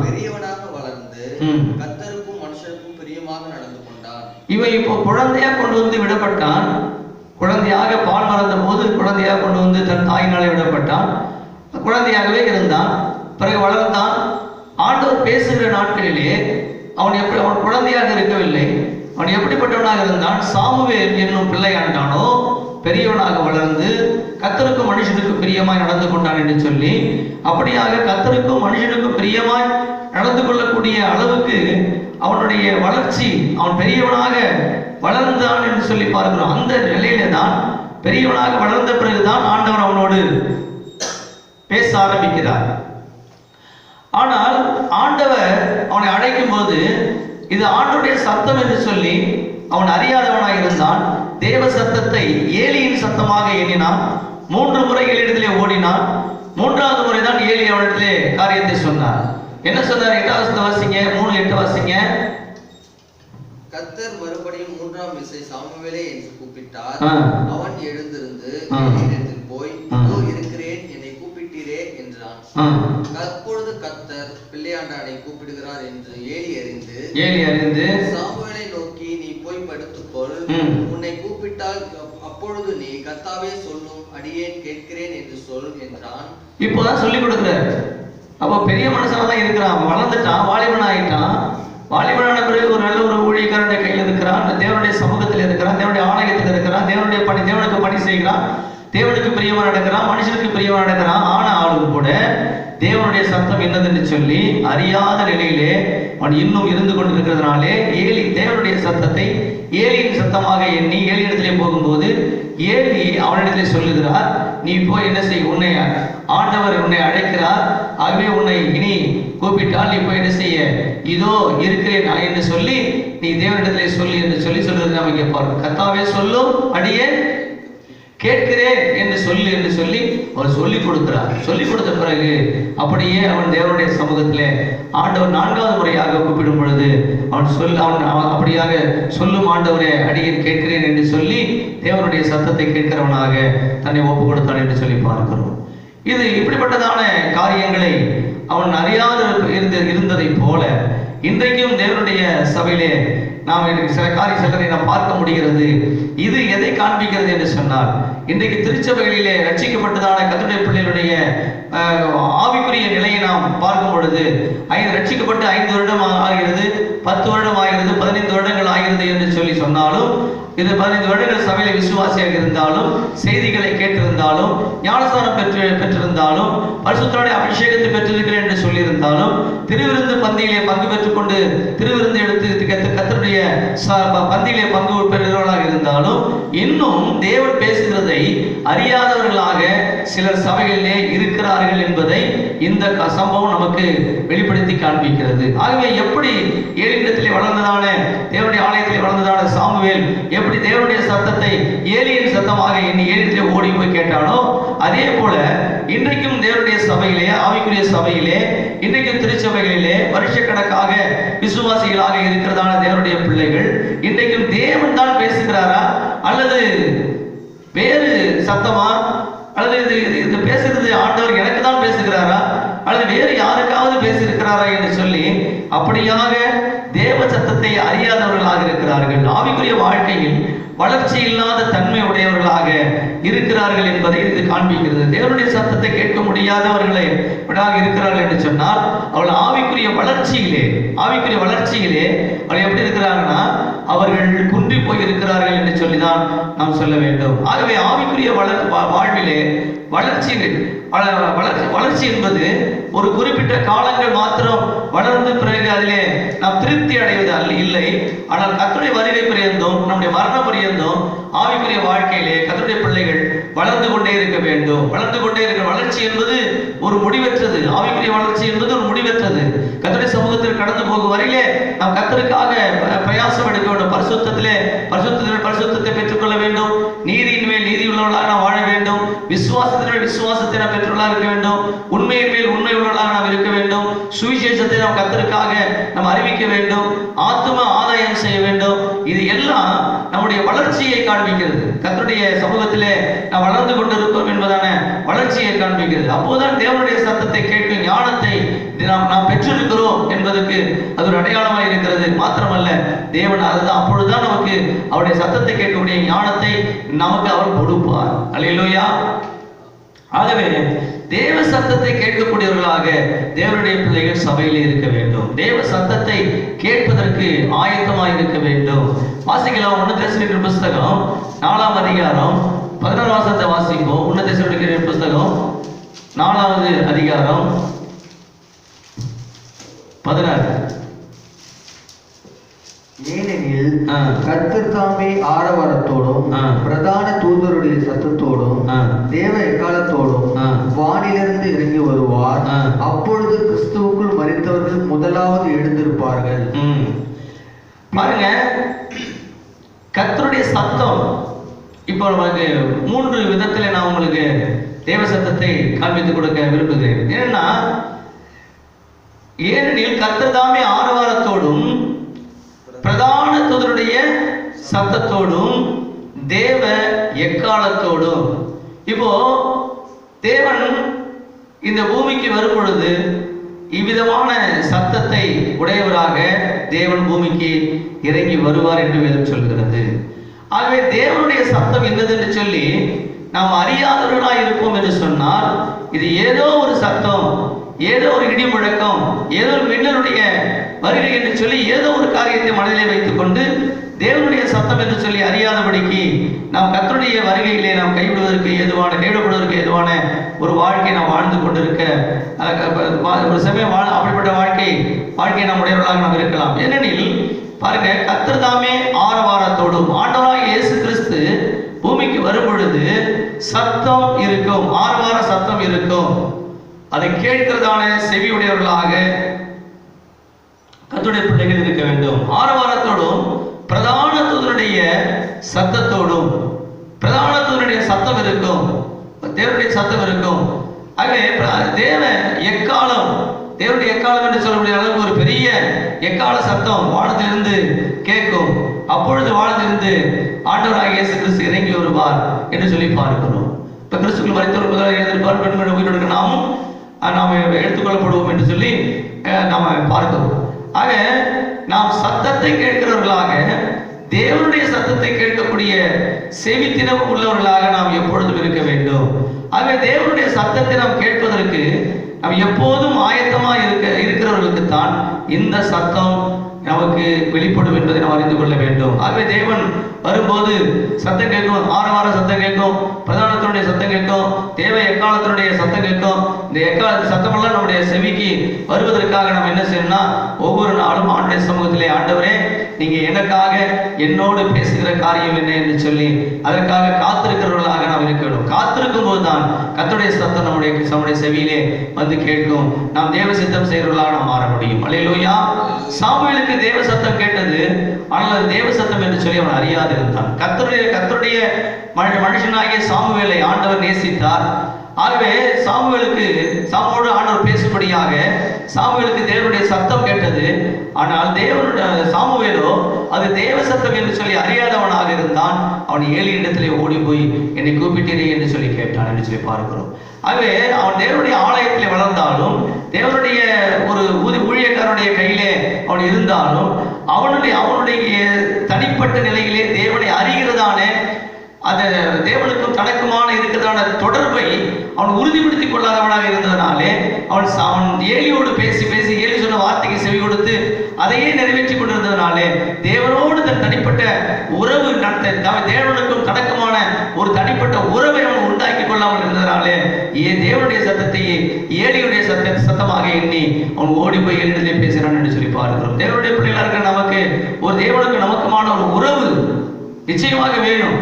[SPEAKER 5] பெரியவனாக வளர்ந்து கர்த்தருக்கும் மனுஷருக்கும் பிரியமாக நடந்து கொண்டான்.
[SPEAKER 4] இவன் இப்போ குழந்தையா கொண்டு வந்து விடப்பட்டான். குழந்தையாக பால் மறந்த போது குழந்தையாக கொண்டு வந்து தன் தாயினாலே விடப்பட்டான். குழந்தையாகவே இருந்தான். பிறகு வளர்ந்தான். ஆண்டவர் பேசுகிற நாட்களிலே அவன் குழந்தையாக இருக்கவில்லை. அவன் எப்படிப்பட்டவனாக இருந்தான்? சாமுவேல் என்னும் பிள்ளையாண்டானோ பெரியவனாக வளர்ந்து கர்த்தருக்கும் மனுஷனுக்கும் பிரியமாய் நடந்து கொண்டான் என்று சொல்லி, அப்படியாக கர்த்தருக்கும் மனுஷனுக்கும் பிரியமாய் நடந்து கொள்ளக்கூடிய அளவுக்கு அவனுடைய வளர்ச்சி, அவன் பெரியவனாக வளர்ந்தான் என்று சொல்லி பார்க்கிறோம். அந்த நிலையில தான் பெரியவனாக வளர்ந்த பிறகுதான் ஆண்டவர் அவனோடு பேச ஆரம்பிக்கிறார். ஆனால் ஆண்டவர் அவனை அழைக்கும் போது இது ஆண்டவருடைய சத்தம் என்று சொல்லி அவன் அறியாதவனாய் இருந்தான். தேவ சத்தத்தை ஏலியின் சத்தமாக எண்ணினான். 3 முறை ஏலியிடத்திலே ஓடினான். 3வது முறை தான் ஏலி அவனிடத்திலே காரியத்தை சொன்னார். என்ன சொன்னார்? 8வது வசனத்தை வாசிங்க. 3:8 வாசிங்க.
[SPEAKER 5] கர்த்தர் மறுபடியும் 3ஆம் விசை சாமுவேலே என்று கூப்பிட்டார். அவன் எழுந்திருந்து ஏலியிடத்தில் போய், இதோ இருக்கிறேன், என்னை கூப்பிட்டீரே என்றான். அப்பொழுது கர்த்தர் பிள்ளையாண்டானை கூப்பிடுகிறார் என்று ஏலி அறிந்து சாமுவேலை நோக்கி, நீ போய் படுத்துக்கொள், உன்னை கூப்பிட்டால் அப்பொழுது நீ கர்த்தாவே சொல்லும், அடியேன் கேட்கிறேன் என்று சொல் என்றான்.
[SPEAKER 4] இப்போதான் சொல்லி கொடுக்கிறார். அப்போ பெரிய மனுஷனாதான் இருக்கிறான், வளர்ந்துட்டான், வாலிபன் ஆயிட்டான். வாலிபனான பிறகு ஒரு நல்ல ஒரு ஊழியக்காரனுடைய கையில் இருக்கிறான், தேவனுடைய சமூகத்தில் இருக்கிறான், தேவனுடைய ஆலயத்தில் இருக்கிறான், தேவனுக்கு பணி செய்கிறான், தேவனுக்கு பிரியமா நடக்கிறான், மனுஷனுக்கு பிரியமா நடக்கிறான். ஆனாலும் கூட தேவனுடைய சத்தம் என்னதுன்னு சொல்லி அறியாத நிலையிலே அவன் இன்னும் இருந்து கொண்டிருக்கிறதுனாலே ஏலி தேவனுடைய சத்தத்தை ஏலியின் சத்தமாக எண்ணி ஏலியிடத்திலே போகும்போது ஏலி அவனிடத்திலே சொல்லுகிறார், நீ போய் என்ன செய், உன்னை ஆண்டவர் உன்னை அழைக்கிறார், ஆகவே உன்னை இனி கூப்பிட்டால் நீ போய் என்ன செய்ய, இதோ இருக்கிறேன் என்று சொல்லி நீ தேவனிடத்திலே சொல்லி என்று சொல்லுறது நம்ம கேட்பார். கர்த்தாவே சொல்லும், அடியே கேட்கிறேன் என்று சொல்லி அவர் சொல்லிக் கொடுக்கிறார். சொல்லிக் கொடுத்த பிறகு அப்படியே அவன் தேவனுடைய சமூகத்திலே ஆண்டவர் 4வது முறையாக கூப்பிடும் பொழுது அவன் அப்படியாக சொல்லும், ஆண்டவரே அடியேன் கேட்கிறேன் என்று சொல்லி தேவனுடைய சத்தத்தை கேட்கிறவனாக தன்னை ஒப்பு கொடுத்தான் என்று சொல்லி பார்க்கிறோம். இது இப்படிப்பட்டதான காரியங்களை அவன் அறியாத இருந்ததை போல இன்றைக்கும் தேவனுடைய சபையிலே நாம் சிலரை நாம் பார்க்க முடிகிறது. இது எதை காண்பிக்கிறது என்று சொன்னால், இன்றைக்கு திருச்சபைகளிலே ரட்சிக்கப்பட்டதான கர்த்தருடைய பிள்ளைகளுடைய ஆவிக்குரிய நிலையை நாம் பார்க்கும் பொழுது ரட்சிக்கப்பட்டு 5 வருடம் ஆகிறது, 10 வருடம் ஆகிறது, 15 வருடங்கள் ஆகிறது என்று சொல்லி சொன்னாலும், இது 15 வருடங்கள் சபையில விசுவாசியாக இருந்தாலும், செய்திகளை கேட்டிருந்தாலும், ஞானஸ்தானம் பெற்றிருந்தாலும், பரிசுத்தருடைய அபிஷேகத்தை பெற்றிருக்கிறேன் என்று சொல்லியிருந்தாலும், திருவிருந்து பந்தியிலே பங்கு பெற்றுக்கொண்டு திருவிருந்து எடுத்து கர்த்தருடைய பந்தியிலே பங்கு பெறுகிறவர்களாக இருந்தாலும், இன்னும் தேவன் பேசுகிறதை அறியாதவர்களாக சிலர் சபைகளிலே இருக்கிறார்கள் என்பதை இந்த சம்பவம் நமக்கு வெளிப்படுத்தி காண்பிக்கிறது. ஆகவே எப்படி ஏலியிடத்திலே வளர்ந்ததான தேவனுடைய ஆலயத்திலே வளர்ந்ததான சாமுவேல் எப்படி தேவனுடைய சத்தத்தை ஏலியின் சத்தமாக எண்ணி ஏலியிடத்திலே ஓடி போய் கேட்டானோ, அதே போல இன்றைக்கும் தேவனுடைய சபையிலே, ஆவிக்குரிய சபையிலே, இன்றைக்கும் திருச்சபைகளிலே வருஷக்கணக்காக விசுவாசிகளாக இருக்கிறதான தேவனுடைய பிள்ளைகள் இன்றைக்கும் தேவன் தான் பேசுகிறாரா அல்லது வேறு சத்தமா, அல்லது இது பேசுகிறது ஆண்டவர் எனக்கு தான் பேசுகிறாரா அல்லது வேறு யாருக்காவது பேசியிருக்கிறாரா என்று சொல்லி அப்படியாக தேவ சத்தத்தை அறியாதவர்களாக இருக்கிறார்கள். ஆவிக்குரிய வாழ்க்கையில் வளர்ச்சி இல்லாத தன்மை உடையவர்களாக இருக்கிறார்கள் என்பதை இது காண்பிக்கிறது. தேவனுடைய சத்தத்தை கேட்க முடியாதவர்களை இருக்கிறார்கள் என்று சொன்னால் அவர்கள் ஆவிக்குரிய வளர்ச்சியிலே அவர்கள் எப்படி இருக்கிறாங்கன்னா அவர்கள் குன்றி போய் இருக்கிறார்கள் என்று சொல்லிதான் நாம் சொல்ல வேண்டும். ஆகவே ஆவிக்குரிய வாழ்விலே வளர்ச்சி என்பது ஒரு குறிப்பிட்ட காலங்கள் மாத்திரம் வளர்ந்து பிறகு அதிலே நாம் திருப்தி அடைவது இல்லை. ஆனால் கர்த்தருடைய வருகை பரியந்தம், நம்முடைய மரணம் பரியந்தம் ஆவிக்குரிய வாழ்க்கையிலே கர்த்தருடைய பிள்ளைகள் வளர்ந்து கொண்டே இருக்க வேண்டும். வளர்ச்சி என்பது ஒரு முடிவற்றது. ஆவிக்குரிய வளர்ச்சி என்பது ஒரு முடிவற்றது. கர்த்தருடைய சமூகத்தில் கடந்து போகும் வரையிலே நாம் கர்த்தருக்காக பிரயாசம் எடுக்க வேண்டும். பரிசுத்தத்தை பெற்றுக்கொள்ள வேண்டும். நீதியின் மேல் நீதி உள்ளவர்களாக நாம் வாழ வேண்டும். விசுவாசத்தின் மேல் விசுவாசத்தை நாம் பெற்றுள்ளதாக இருக்க வேண்டும். உண்மையின் மேல் உண்மை உள்ளவர்களாக நாம் இருக்க வேண்டும். சுவிசேஷத்தை நாம் கர்த்தருக்காக நாம் அறிவிக்க வேண்டும். ஆத்தும ஆதாயம் செய்ய வேண்டும். இது எல்லாம் நம்முடைய வளர்ச்சியை காண்பிக்கிறது. கர்த்தருடைய சமூகத்திலே நாம் வளர்ந்து கொண்டிருக்கிறோம் என்பதான வளர்ச்சியை காண்பிக்கிறது. அப்போதுதான் தேவனுடைய சத்தத்தை கேட்கும் ஞானத்தை நாம் பெற்றிருக்கிறோம் என்பதற்கு அது ஒரு அடையாளமாக இருக்கிறது. மாத்திரமல்ல, தேவன் அதுதான் அப்பொழுதுதான் நமக்கு அவருடைய சத்தத்தை கேட்கக்கூடிய ஞானத்தை நமக்கு அவர் கொடுப்பார். அல்லேலூயா. ஆகவே தேவ சத்தத்தை கேட்கக்கூடியவர்களாக தேவனுடைய பிள்ளைகள் சபையில் இருக்க வேண்டும். தேவ சத்தத்தை கேட்பதற்கு ஆயத்தமாக இருக்க வேண்டும். வாசிக்கலாம். 1 தெசலோனிக்கேயர் புத்தகம் 4ஆம் அதிகாரம் 11ஆம் வசனத்தை வாசிப்போம். 1 தெசலோனிக்கேயர் புத்தகம் 4வது அதிகாரம் 16.
[SPEAKER 2] ஏனெனில் கர்த்தர் தாமே ஆரவாரத்தோடும் பிரதான தூதருடைய சத்தத்தோடும் தேவ எக்காலத்தோடும் வானிலிருந்து இறங்கி வருவார். அப்பொழுது கிறிஸ்துவுக்குள் மரித்தவர்கள் முதலாவது எழுந்திருப்பார்கள்.
[SPEAKER 4] பாருங்க, கர்த்தருடைய சத்தம். இப்போ நமக்கு 3 விதத்தில் நான் உங்களுக்கு தேவ சத்தத்தை காண்பித்து கொடுக்க விரும்புகிறேன். ஏனெனில் கர்த்தர் தாமே ஆரவாரத்தோடும் பிரதான தூதருடைய சத்தத்தோடும் தேவ எக்காலத்தோடும். இப்போ தேவன் இந்த பூமிக்கு வரும் பொழுது இவ்விதமான சத்தத்தை உடையவராக தேவன் பூமிக்கு இறங்கி வருவார் என்று வேதம் சொல்கிறது. ஆகவே தேவனுடைய சத்தம் என்னது என்று சொல்லி நாம் அறியாதவர்களாக இருப்போம் என்று சொன்னால், இது ஏதோ ஒரு சத்தம், ஏதோ ஒரு இடி முழக்கம், ஏதோ ஒரு மின்னலுடைய வருகை என்று சொல்லி ஏதோ ஒரு காரியத்தை மனதிலே வைத்துக் கொண்டு தேவனுடைய சத்தம் என்று சொல்லி அறியாதபடிக்கு நாம் கர்த்தருடைய வருகையிலே நாம் கைவிடுவதற்கு ஏதுவான ஒரு வாழ்க்கை நாம் வாழ்ந்து கொண்டிருக்க ஒரு சமயம் அப்படிப்பட்ட வாழ்க்கை நாம் உடையவர்களாக நாம் இருக்கலாம். ஏனெனில் பாருங்க, கர்த்தர் தாமே ஆரவாரத்தோடும், ஆண்டவராகிய இயேசு கிறிஸ்து பூமிக்கு வரும் பொழுது சத்தம் இருக்கும், ஆரவார சத்தம் இருக்கும். அதை கேட்கிறதான செவி உடையவர்களாக கர்த்தருடைய பிள்ளைகள் இருக்க வேண்டும். ஆரவாரத்தோடும் பிரதான தூதனுடைய சத்தத்தோடும், பிரதான தூதனுடைய சத்தம் இருக்கும், தேவனுடைய சத்தம் இருக்கும். ஆகவே தேவ எக்காலம், தேவனுடைய எக்காலம் என்று சொல்லக்கூடிய அளவுக்கு ஒரு பெரிய எக்கால சத்தம் வானத்திலிருந்து கேட்கும். அப்பொழுது வானத்திலிருந்து ஆண்டவராகிய இயேசு கிறிஸ்து இறங்கி வருவார் என்று சொல்லி பார்க்கிறோம். இப்ப கிறிஸ்துக்குள் மரித்தவர் முதலாக எழுந்திருப்பார், பெண்கள் உயிரோடு நாமும் நாம் எடுத்துக்கொள்ளப்படுவோம் என்று சொல்லி நாம் பார்க்கிறோம். ஆக நாம் சத்தத்தை கேட்கிறவர்களாக, தேவனுடைய சத்தத்தை கேட்கக்கூடிய செவித்தினம் உள்ளவர்களாக நாம் எப்பொழுதும் இருக்க வேண்டும். ஆகவே தேவனுடைய சத்தத்தை நாம் கேட்பதற்கு நாம் எப்போதும் ஆயத்தமாக இருக்கிறவர்களுக்கு தான் இந்த சத்தம் நமக்கு வெளிப்படும் என்பதை நாம் அறிந்து கொள்ள வேண்டும். ஆகவே தேவன் வரும்போது சத்தம் கேட்கும், ஆரவார சத்தம் கேட்கும், பிரதானத்தினுடைய சத்தம் கேட்கும், தேவ எக்காலத்தினுடைய சத்தம் கேட்கும். இந்த சத்தமெல்லாம் நம்முடைய செவிக்கு வருவதற்காக நாம் என்ன செய்யணும்னா, ஒவ்வொரு நாளும் ஆண்டுடைய சமூகத்திலே, ஆண்டவரே நீங்க எனக்காக என்னோடு பேசுகிற காரியம் என்ன என்று சொல்லி அதற்காக காத்திருக்கிறவர்களாக நாம் இருக்க வேண்டும். காத்திருக்கும் போது தான் கர்த்தருடைய சத்தம் நம்முடைய செவியிலே வந்து கேட்கும். நாம் தேவ சித்தம் செய்கிறவர்களாக நாம் மாற முடியும். அல்லேலூயா. சாமுவேலுக்கு தேவ சத்தம் கேட்டது, ஆனால் அது தேவ சத்தம் என்று சொல்லி அவன் அறியாது இருந்தான். கர்த்தருடைய மனுஷனாகிய சாமுவேலை ஆண்டவர் நேசித்தார். ஆகவே சாமுவேலோடு ஆண்டவர் பேசும்படியாக சாமுவேலுக்கு தேவனுடைய சத்தம் கேட்டது. ஆனால் சாமுவேலோ அது தேவ சத்தம் என்று சொல்லி அறியாதவனாக இருந்தான். அவன் ஏழு இடத்திலே ஓடி போய் என்னை கூப்பிட்டீரே என்று சொல்லி கேட்டான் என்று சொல்லி பார்க்கிறோம். ஆகவே அவன் தேவனுடைய ஆலயத்திலே வளர்ந்தாலும், தேவனுடைய ஒரு ஊழியக்காரனுடைய கையிலே அவன் இருந்தாலும், அவனுடைய தனிப்பட்ட நிலையிலே தேவனை அறிகிறதான அந்த தேவனுக்கும் தனக்குமான இருக்கிறதான தொடர்பை அவன் உறுதிப்படுத்திக் கொள்ளாதவனாக இருந்ததனாலே அவன் ஏலியோடு பேசி ஏலி சொன்ன வார்த்தைக்கு செவி கொடுத்து அதையே நிறைவேற்றி கொண்டிருந்ததனாலே தேவனோடு தன் தனிப்பட்ட உறவு தேவனுக்கும் தனக்குமான ஒரு தனிப்பட்ட உறவை அவன் உண்டாக்கி கொள்ளாமல் இருந்ததனாலே தேவனுடைய சத்தத்தை ஏலியுடைய சத்தமாக எண்ணி அவன் ஓடி போய் எழுதிலே பேசுகிறான் என்று சொல்லி பார்க்கிறோம். தேவனுடைய பிள்ளைகளாக இருக்கிற நமக்கு ஒரு தேவனுக்கு நமக்குமான ஒரு உறவு நிச்சயமாக வேணும்.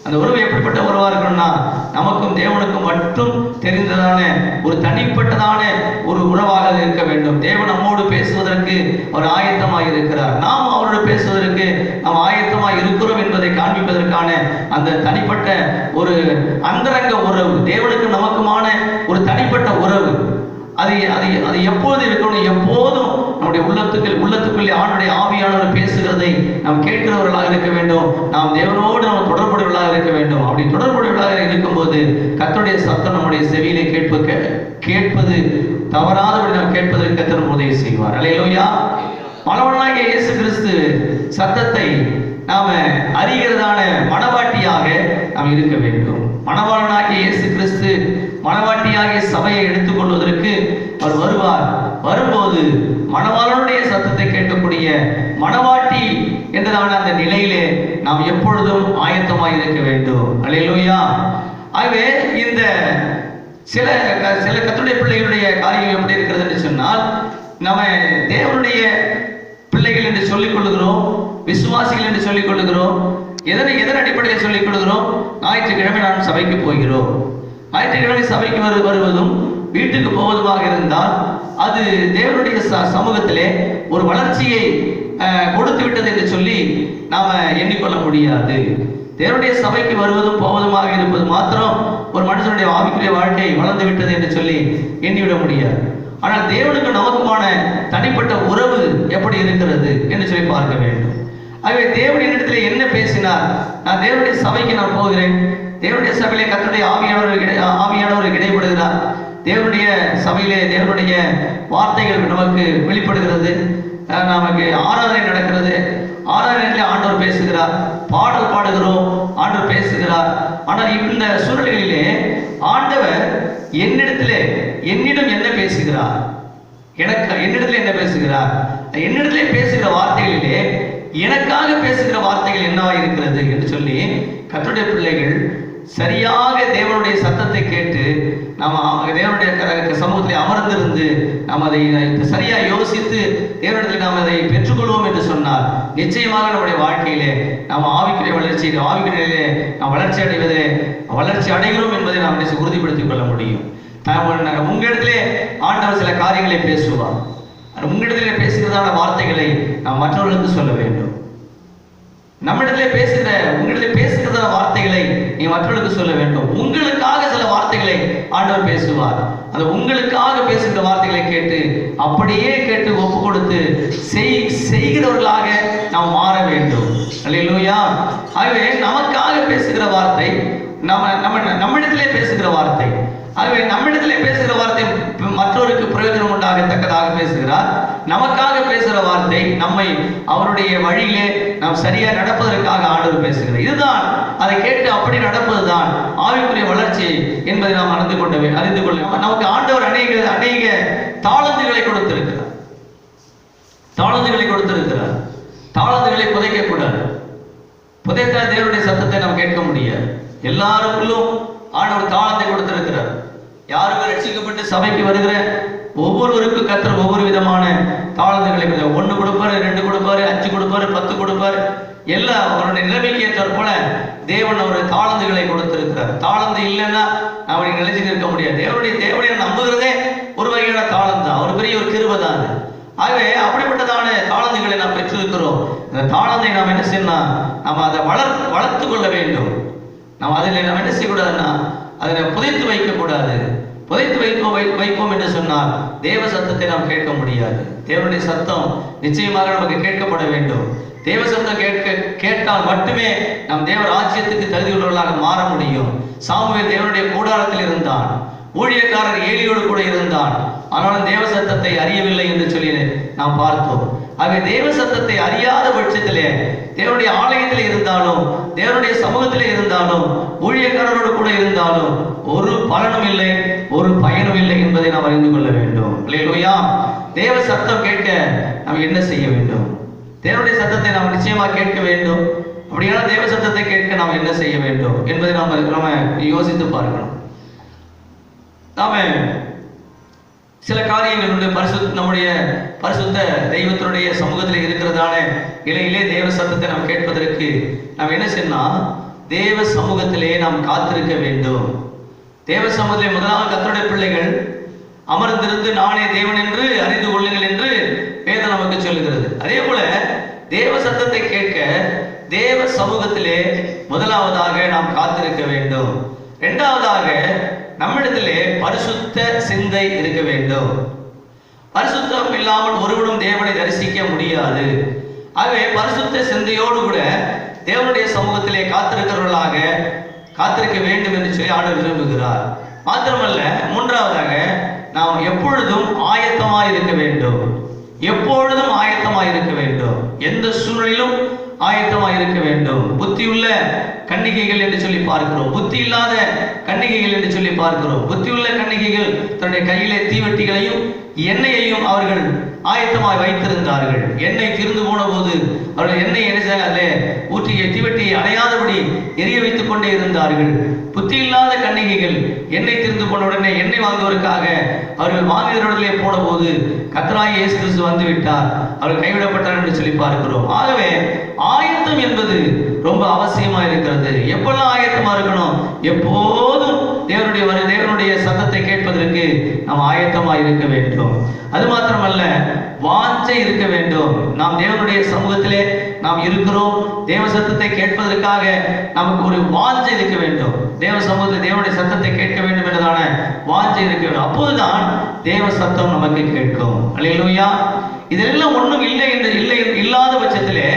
[SPEAKER 4] அந்த உறவு எப்படிப்பட்ட உறவா இருக்கணும்னா, நமக்கும் தேவனுக்கும் மட்டும் தெரிந்ததான ஒரு தனிப்பட்டதான ஒரு உறவாக இருக்க வேண்டும். தேவன் நம்மோடு பேசுவதற்கு அவர் ஆயத்தமாக இருக்கிறார், நாம் அவரோடு பேசுவதற்கு நாம் ஆயத்தமாக இருக்கிறோம் என்பதை காண்பிப்பதற்கான அந்த தனிப்பட்ட ஒரு அந்தரங்க உறவு, தேவனுக்கும் நமக்குமான ஒரு தனிப்பட்ட உறவு, அது எப்போது இருக்கணும்? எப்போதும் நம்முடைய உள்ளத்துக்குள்ளே ஆண்டுடைய ஆவியானவர் பேசுகிறதை நாம் கேட்கிறவர்களாக இருக்க வேண்டும். நாம் தேவனோடு நாம் தொடர்புடையவர்களாக இருக்க வேண்டும். அப்படி தொடர்புடையவர்களாக இருக்கும்போது கர்த்தருடைய சத்தம் நம்முடைய செவியிலே கேட்பது தவறாதபடி நாம் கேட்பதற்கு கர்த்தர் உதவி செய்வார். அல்லேலூயா. மணவாளனாகிய இயேசு கிறிஸ்து சத்தத்தை நாம அறிகிறதான மணவாட்டியாக நாம் இருக்க வேண்டும். மணவாளனாகிய இயேசு கிறிஸ்து மணவாட்டியாகிய சபையை எடுத்துக்கொள்வதற்கு அவர் வருவார். வரும்போது மணவாளனுடைய சத்தத்தை கேட்கக்கூடிய மணவாட்டி என்றதான அந்த நிலையிலே நாம் எப்பொழுதும் ஆயத்தமாக இருக்க வேண்டும். அல்லேலூயா. ஆகவே இந்த சில கர்த்தருடைய பிள்ளைகளுடைய காரியம் எப்படி இருக்கிறது என்று சொன்னால், நம்ம தேவனுடைய பிள்ளைகள் என்று சொல்லிக் கொள்ளுகிறோம், விசுவாசிகள் என்று சொல்லிக் கொள்ளுகிறோம். எதன் அடிப்படையில் சொல்லிக் கொள்கிறோம்? ஞாயிற்றுக்கிழமை நாம் சபைக்கு போகிறோம். ஞாயிற்றுக்கிழமை சபைக்கு வருவதும் வீட்டுக்கு போவதுமாக இருந்தால் அது தேவனுடைய சமூகத்திலே ஒரு வளர்ச்சியை கொடுத்து விட்டது என்று சொல்லி நாம எண்ணிக்கொள்ள முடியாது. தேவனுடைய சபைக்கு வருவதும் போவதுமாக இருப்பது மாத்திரம் ஒரு மனுஷனுடைய ஆவிக்குரிய வாழ்க்கை வளர்ந்து விட்டது என்று சொல்லி எண்ணிவிட முடியாது. ஆனால் தேவனுக்கு நமக்குமான தனிப்பட்ட உறவு எப்படி இருக்கிறது என்று சொல்லி பார்க்க வேண்டும். ஆகவே தேவன் என்னிடத்தில் என்ன பேசினார்? நான் தேவனுடைய சபைக்கு நான் போகிறேன். தேவனுடைய சபையிலே கர்த்தருடைய ஆவியானவர் இடைப்படுகிறார். தேவனுடைய சபையிலே தேவனுடைய வார்த்தைகள் நமக்கு வெளிப்படுகிறது. நமக்கு ஆராதனை நடக்கிறது. ஆராதனையிலே ஆண்டவர் பேசுகிறார். பாடல் பாடுகிறோம், ஆண்டவர் பேசுகிறார். ஆனால் இந்த சூழ்நிலைகளிலே ஆண்டவர் என்னிடம் என்ன பேசுகிறார்? என்னிடத்தில் என்ன பேசுகிறார்? என்னிடத்திலே பேசுகிற வார்த்தைகளிலே எனக்காக பேசுகிற வார்த்தைகள் என்னவா இருக்கிறது என்று சொல்லி கர்த்தருடைய பிள்ளைகள் சரியாக தேவனுடைய சத்தத்தை கேட்டு நாம் தேவனுடைய சமூகத்திலே அமர்ந்திருந்து நாம் அதை சரியாக யோசித்து தேவனிடத்தில் நாம் அதை பெற்றுக்கொள்வோம் என்று சொன்னால் நிச்சயமாக நம்முடைய வாழ்க்கையிலே நாம் ஆவிக்குரிய ஆவிக்குரிய நாம் வளர்ச்சி அடைகிறோம் என்பதை நாம் உறுதிப்படுத்திக் கொள்ள முடியும். உங்களிடத்திலே ஆண்டவர் சில காரியங்களை பேசுவார். உங்களிடத்திலே பேசுகிறதான வார்த்தைகளை நாம் மற்றவர்களுக்கு சொல்ல வேண்டும். உங்களிடத்திலே பேசுகிறதான வார்த்தைகளை நீ மற்றவர்களுக்கு சொல்ல வேண்டும். உங்களுக்காக சில வார்த்தைகளை ஆண்டவர் பேசுவார். அது உங்களுக்காக பேசுகிற வார்த்தைகளை கேட்டு அப்படியே கேட்டு ஒப்பு கொடுத்து செய்கிறவர்களாக நாம் மாற வேண்டும். அல்லேலூயா. ஆகவே நமக்காக பேசுகிற வார்த்தை நம்மிடத்திலே பேசுகிற வார்த்தை. ஆகவே நம்மிடத்திலே பேசுகிற வார்த்தை மற்றவருக்கு பிரயோஜனம் உண்டாகத்தக்கதாக பேசுகிறார். நமக்காக பேசுகிற வார்த்தை நம்மை அவருடைய வழியிலே நாம் சரியாக நடப்பதற்காக ஆண்டவர் பேசுகிறார். இதுதான், அதை கேட்டு அப்படி நடப்பதுதான் ஆவிக்குரிய வளர்ச்சி என்பதை நாம் அறிந்து கொள்ள. நமக்கு ஆண்டவர் அநேக தாளந்துகளை கொடுத்திருக்கிறார். தாளந்துகளை புதைக்கக்கூடாது. புதைத்தால் தேவனுடைய சத்தத்தை நாம் கேட்க முடியாது. எல்லாருக்குள்ளும் ஆண்டவர் தாளத்தை கொடுத்திருக்கிறார். யாருமே ரட்சிக்கப்பட்டு சபைக்கு வருகிற ஒவ்வொருவருக்கும் கர்த்தர் ஒவ்வொரு விதமான தாளந்துகளை 1 கொடுப்பாரு, 2 கொடுப்பாரு, 5 கொடுப்பாரு, 10 கொடுப்பாரு. எல்லாம் அவருடைய நிலைமைக்கு ஏற்றார் போல தேவன் ஒரு தாளந்துகளை கொடுத்திருக்கிறார். தாளந்து இல்லைன்னா அவனை நிலைச்சு நிற்க முடியாது. தேவனை நம்புகிறதே ஒரு வகையான தாளம் தான். ஒரு பெரிய ஒரு கிருபை தான். ஆகவே அப்படிப்பட்டதான தாளந்துகளை நாம் பெற்றிருக்கிறோம். இந்த தாளந்தை நாம் என்ன செய்யணும்? நாம் அதை வளர்த்து கொள்ள வேண்டும். நாம் அதில் நாம் என்ன செய்யக்கூடாதுன்னா அதை புதைத்து வைக்கக்கூடாது. புதைத்து வைப்போம் என்று சொன்னால் தேவ சத்தத்தை நாம் கேட்க முடியாது. தேவனுடைய சத்தம் நிச்சயமாக நமக்கு கேட்கப்பட வேண்டும். தேவ சத்தம் கேட்டால் மட்டுமே நாம் தேவ ராஜ்யத்துக்கு தகுதியுள்ளவர்களாக மாற முடியும். சாமுவேல் தேவனுடைய கூடாரத்தில் இருந்தான். ஊழியக்காரர் ஏலியோடு கூட இருந்தான். ஆனாலும் தேவ சத்தத்தை அறியவில்லை என்று சொல்லி நாம் பார்த்தோம். ஆகவே தேவ சத்தத்தை அறியாத பட்சத்திலே தேவனுடைய ஆலயத்தில் இருந்தாலும் தேவனுடைய சமூகத்திலே இருந்தாலும் ஊழியக்காரரோடு கூட இருந்தாலும் ஒரு பலனும் இல்லை, ஒரு பயனும் இல்லை என்பதை நாம் அறிந்து கொள்ள வேண்டும். அல்லேலூயா. தேவ சத்தம் கேட்க நாம் என்ன செய்ய வேண்டும்? தேவனுடைய சத்தத்தை நாம் நிச்சயமாக கேட்க வேண்டும். அப்படியான தேவ சத்தத்தை கேட்க நாம் என்ன செய்ய வேண்டும் என்பதை நாம் யோசித்து பார்க்கணும். நாம சில காரியங்கள் நம்முடைய பரிசுத்த தெய்வத்தினுடைய சமூகத்தில் இருக்கிறதான இலையிலே தேவ சத்தத்தை நாம் கேட்பதற்கு நாம் என்ன செய்யணும்? தேவ சமூகத்திலே நாம் காத்திருக்க வேண்டும். தேவ சமூகத்திலே முதலாவது கர்த்தருடைய பிள்ளைகள் அமர்ந்திருந்து நானே தேவன் என்று அறிந்து கொள்ளுங்கள் என்று வேதம் நமக்கு சொல்லுகிறது. அதே போல தேவ சத்தத்தை கேட்க தேவ சமூகத்திலே முதலாவதாக நாம் காத்திருக்க வேண்டும். இரண்டாவதாக நம்மிடத்திலே பரிசுத்த சிந்தை இருக்க வேண்டும். பரிசுத்தம் இல்லாமல் ஒருவனும் தேவனை தரிசிக்க முடியாது. ஆகவே பரிசுத்த சிந்தையோடு கூட தேவனுடைய சமூகத்திலே காத்திருக்க வேண்டும் என்று சொல்லி ஆண்டவர் விரும்புகிறார். மாத்திரமல்ல, மூன்றாவதாக நாம் எப்பொழுதும் ஆயத்தமாய் இருக்க வேண்டும். எப்பொழுதும் ஆயத்தமாய் இருக்க வேண்டும். எந்த சூழ்நிலையிலும் ஆயத்தமாய் இருக்க வேண்டும். புத்தியுள்ள கன்னிகைகள் என்று சொல்லி பார்க்கிறோம், புத்தி இல்லாத கன்னிகைகள் என்று சொல்லி பார்க்கிறோம். புத்தியுள்ள கன்னிகைகள் தன்னுடைய கையிலே தீவெட்டிகளையும் எண்ணெயையும் அவர்கள் ஆயத்தமாய் வைத்திருந்தார்கள். எண்ணெய் தீர்ந்து போன போது அவர்கள் எண்ணெய் அதிலே ஊற்றிய தீவெட்டியை அணையாதபடி எரிய வைத்துக் கொண்டே இருந்தார்கள். புத்தி இல்லாத கன்னிகைகள் எண்ணெய் தீர்ந்து போன உடனே எண்ணெய் வாங்குவதற்காக அவர்கள் வாங்குகிறவர்களே போன போது கர்த்தராகிய இயேசு கிறிஸ்து வந்து விட்டார், அவர்கள் கைவிடப்பட்டார் என்று சொல்லி பார்க்கிறோம். ஆகவே ஆயத்தம் என்பது ரொம்ப அவசியமா இருக்கிறது. எப்பெல்லாம் ஆயத்தமா இருக்கணும்? எப்போதும் தேவனுடைய சத்தத்தை கேட்பதற்கு ஜெபிக்கிறதுக்கு நாம் ஆயத்தமாக இருக்க வேண்டும். அது மாத்திரமல்ல, வாஞ்சை இருக்க வேண்டும். நாம் தேவனுடைய சமூகத்திலே நாம் இருக்கிறோம், தேவ சத்தத்தை கேட்பதற்காக நமக்கு ஒரு வாஞ்சை இருக்க வேண்டும். தேவ சமூகத்தில் தேவனுடைய சத்தத்தை கேட்க வேண்டும் என்றதான வாஞ்சை இருக்க வேண்டும். அப்போதுதான் தேவ சத்தம் நமக்கு கேட்கும். அல்லேலூயா. இதெல்லாம் ஒன்றும் இல்லாத பட்சத்திலே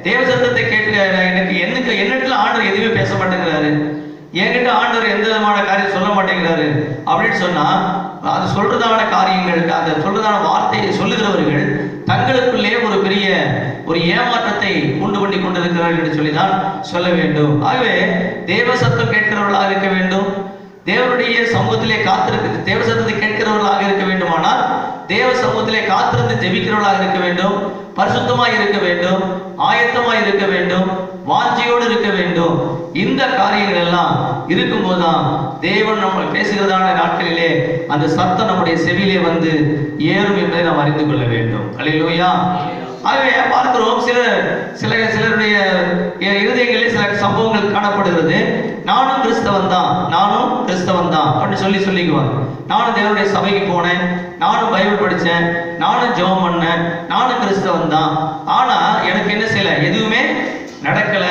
[SPEAKER 4] தேவ சத்தத்தை கேட்க எனக்கு என்னிடத்துல ஆண்டவர் எதுவுமே பேச மாட்டேங்கிறாரு, என்கிட்ட ஆண்டவர் எந்த விதமான காரியம் சொல்ல மாட்டேங்கிறாரு அப்படின்னு சொன்னா, அது சொல்றதான காரியங்கள், அந்த சொல்றதான வார்த்தையை சொல்லுகிறவர்கள் தங்களுக்குள்ளே ஒரு பெரிய ஒரு ஏமாற்றத்தை உண்டு பண்ணி கொண்டிருக்கிறார்கள் என்று சொல்லிதான் சொல்ல வேண்டும். ஆகவே தேவ சத்தம் கேட்கிறவர்களாக இருக்க வேண்டும். தேவனுடைய சமூகத்திலே காத்திருக்க தேவ சத்தத்தை கேட்கிறவர்களாக இருக்க வேண்டுமானால் தேவ சமூகத்திலே காத்திருந்து ஜெபிக்கிறவர்களாக இருக்க வேண்டும். பரிசுத்தமாய் இருக்க வேண்டும், ஆயத்தமாய் இருக்க வேண்டும், வாஞ்சியோடு இருக்க வேண்டும். இந்த காரியங்கள் எல்லாம் இருக்கும்போதுதான் தேவன் நம்ம பேசுகிறதான நாட்களிலே அந்த சத்தம் நம்முடைய செவியிலே வந்து ஏறும் என்பதை நாம் அறிந்து கொள்ள வேண்டும். அல்லேலூயா. ஆகவே பார்க்கிறோம், சிலருடைய இருதயங்களில் சில சம்பவங்கள் காணப்படுகிறது. நானும் கிறிஸ்தவன் தான் அப்படின்னு சொல்லிக்குவாங்க. நானும் தேவனுடைய சபைக்கு போனேன், நானும் பைபிள் படித்தேன், நானும் ஜெபம் பண்ணேன், நானும் கிறிஸ்தவன் தான், ஆனா எனக்கு என்ன செய்யல, எதுவுமே நடக்கல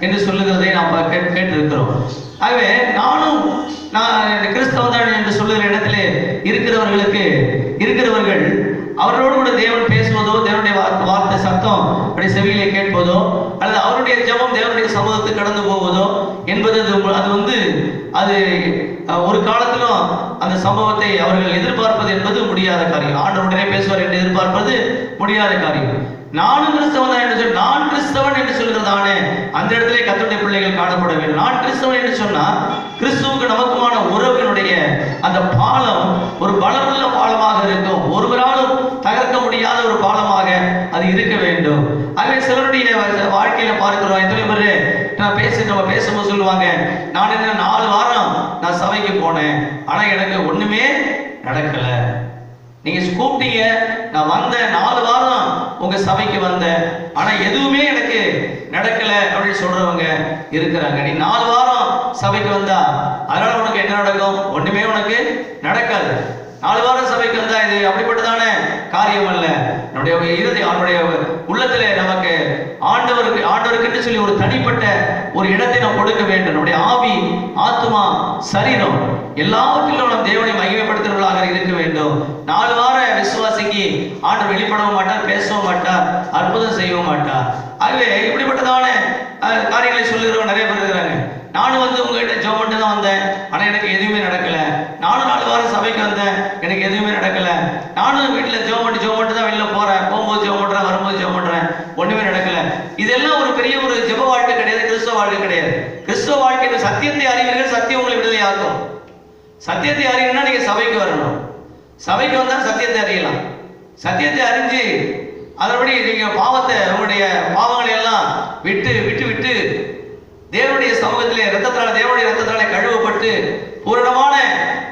[SPEAKER 4] என்று சொல்லுகிறதை நாம் கேட்டிருக்கிறோம். ஆகவே நான் கிறிஸ்தவன் தான் என்று சொல்லுகிற இடத்திலே இருக்கிறவர்கள் அவர்களோடு கூட தேவன் பேசுவதோ, தேவனுடைய வார்த்தை சத்தம் அப்படி செவியிலே கேட்பதோ, அல்லது அவருடைய ஜெபம் தேவனுடைய சமூகத்துக்கு கடந்து போவதோ என்பது அது ஒரு காலத்திலும் அந்த சம்பவத்தை அவர்கள் எதிர்பார்ப்பது என்பது முடியாத காரியம். ஆண்டவருடனே பேசுவார் என்று எதிர்பார்ப்பது முடியாத காரியம். நானும் கிறிஸ்தவன் தான் என்று சொல்லி, நான் கிறிஸ்தவன் என்று சொல்கிறதானே அந்த இடத்திலே கர்த்தருடைய பிள்ளைகள் காணப்பட வேண்டும். நான் கிறிஸ்தவன் என்று சொன்னா, கிறிஸ்துவுக்கு நமக்குமான உறவினுடைய அந்த பாலம் ஒரு பலமுள்ள பாலமாக இருக்கும், ஒருவராலும் தகர்க்க முடியாத ஒரு பாலமாக அது இருக்க வேண்டும். ஆகவே சிலருடைய வாழ்க்கையில பார்க்கிறோம், எத்தனை பேர் நம்ம பேசும்போது சொல்லுவாங்க, நான் என்ன 4 வாரம் நான் சபைக்கு போனேன், ஆனா எனக்கு ஒண்ணுமே நடக்கல. நீங்க கூப்பிட்டீங்க, நான் வந்தேன், 4 வாரம் உங்க சபைக்கு வந்தேன், ஆனா எதுவுமே எனக்கு நடக்கல அப்படின்னு சொல்றவங்க இருக்கிறாங்க. நீ 4 வாரம் சபைக்கு வந்தா அதனால உனக்கு என்ன நடக்கும்? ஒண்ணுமே உனக்கு நடக்காது. 4 வாரம் சபைக்கு வந்தா இது அப்படிப்பட்டதான காரியம் அல்ல. அவனுடைய உள்ளத்திலே நமக்கு ஆண்டவருக்கு சொல்லி ஒரு தனிப்பட்ட ஒரு இடத்தை நாம் கொடுக்க வேண்டும். நம்முடைய ஆவி, ஆத்மா, சரீரம் எல்லாவற்றிலும் நாம் தேவனை மகிமைப்படுத்துகிறவர்களாக இருக்க வேண்டும். 4 வார விசுவாசிக்கு ஆண்டவர் வெளிப்படவும் மாட்டார், பேசவும் மாட்டார், அற்புதம் செய்யவும் மாட்டார். ஆகவே இப்படிப்பட்டதான காரியங்களை சொல்லுகிறவங்க நிறைய பேர் இருக்கிறாங்க. நானும் உங்ககிட்ட ஜெபம் பண்ணிட்டு தான் வந்தேன், ஆனா எனக்கு எதுவுமே நடக்கல. நானும் 4 வாரம் சபைக்கு வந்தேன், எனக்கு எதுவுமே நடக்கல. நானும் வீட்டில் ஜெபம் பண்ணிட்டு தான் வெளில போறேன், போகும்போது ஜெபம் பண்றேன், வரும்போது ஜெபம் பண்றேன், ஒண்ணுமே நடக்கல. இதெல்லாம் ஒரு பெரிய ஒரு ஜெப வாழ்க்கை கிடையாது, கிறிஸ்தவ வாழ்க்கை கிடையாது. கிறிஸ்தவ வாழ்க்கை சத்தியத்தை அறிவீர்கள், சத்தியம் உங்களை விடுதலையாக்கும். சத்தியத்தை அறியணும்னா நீங்க சபைக்கு வரணும். சபைக்கு வந்தா சத்தியத்தை அறியலாம். சத்தியத்தை அறிஞ்சு அதன்படி நீங்க உங்களுடைய பாவங்களை எல்லாம் விட்டு தேவனுடைய சமூகத்திலே தேவனுடைய ரத்தத்தாலே கழுவப்பட்டு பூரணமான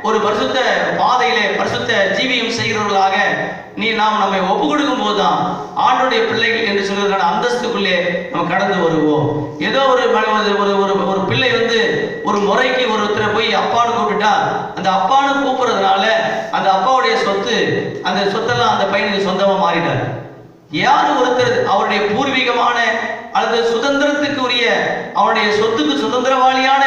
[SPEAKER 4] ஒரு பரிசுத்த பாதையிலே பரிசுத்த ஜீவியம் செய்கிறவர்களாக நாம் நம்மை ஒப்பு கொடுக்கும் போதுதான் ஆண்டவருடைய பிள்ளைகள் என்று சொல்வதற்கான அந்தஸ்துக்குள்ளே நம்ம கடந்து வருவோம். ஏதோ ஒரு பிள்ளை ஒரு முறைக்கு ஒருத்தரை போய் அப்பான்னு கூப்பிட்டுட்டா, அந்த அப்பான்னு கூப்பிடுறதுனால அந்த அப்பாவுடைய சொத்து, அந்த சொத்தெல்லாம் அந்த பையனுக்கு சொந்தமா மாறிட்டார். யாரு ஒருத்தர் அவருடைய பூர்வீகமான அல்லது சுதந்திரத்துக்கு உரிய அவனுடைய சொத்துக்கு சுதந்திரவாளியான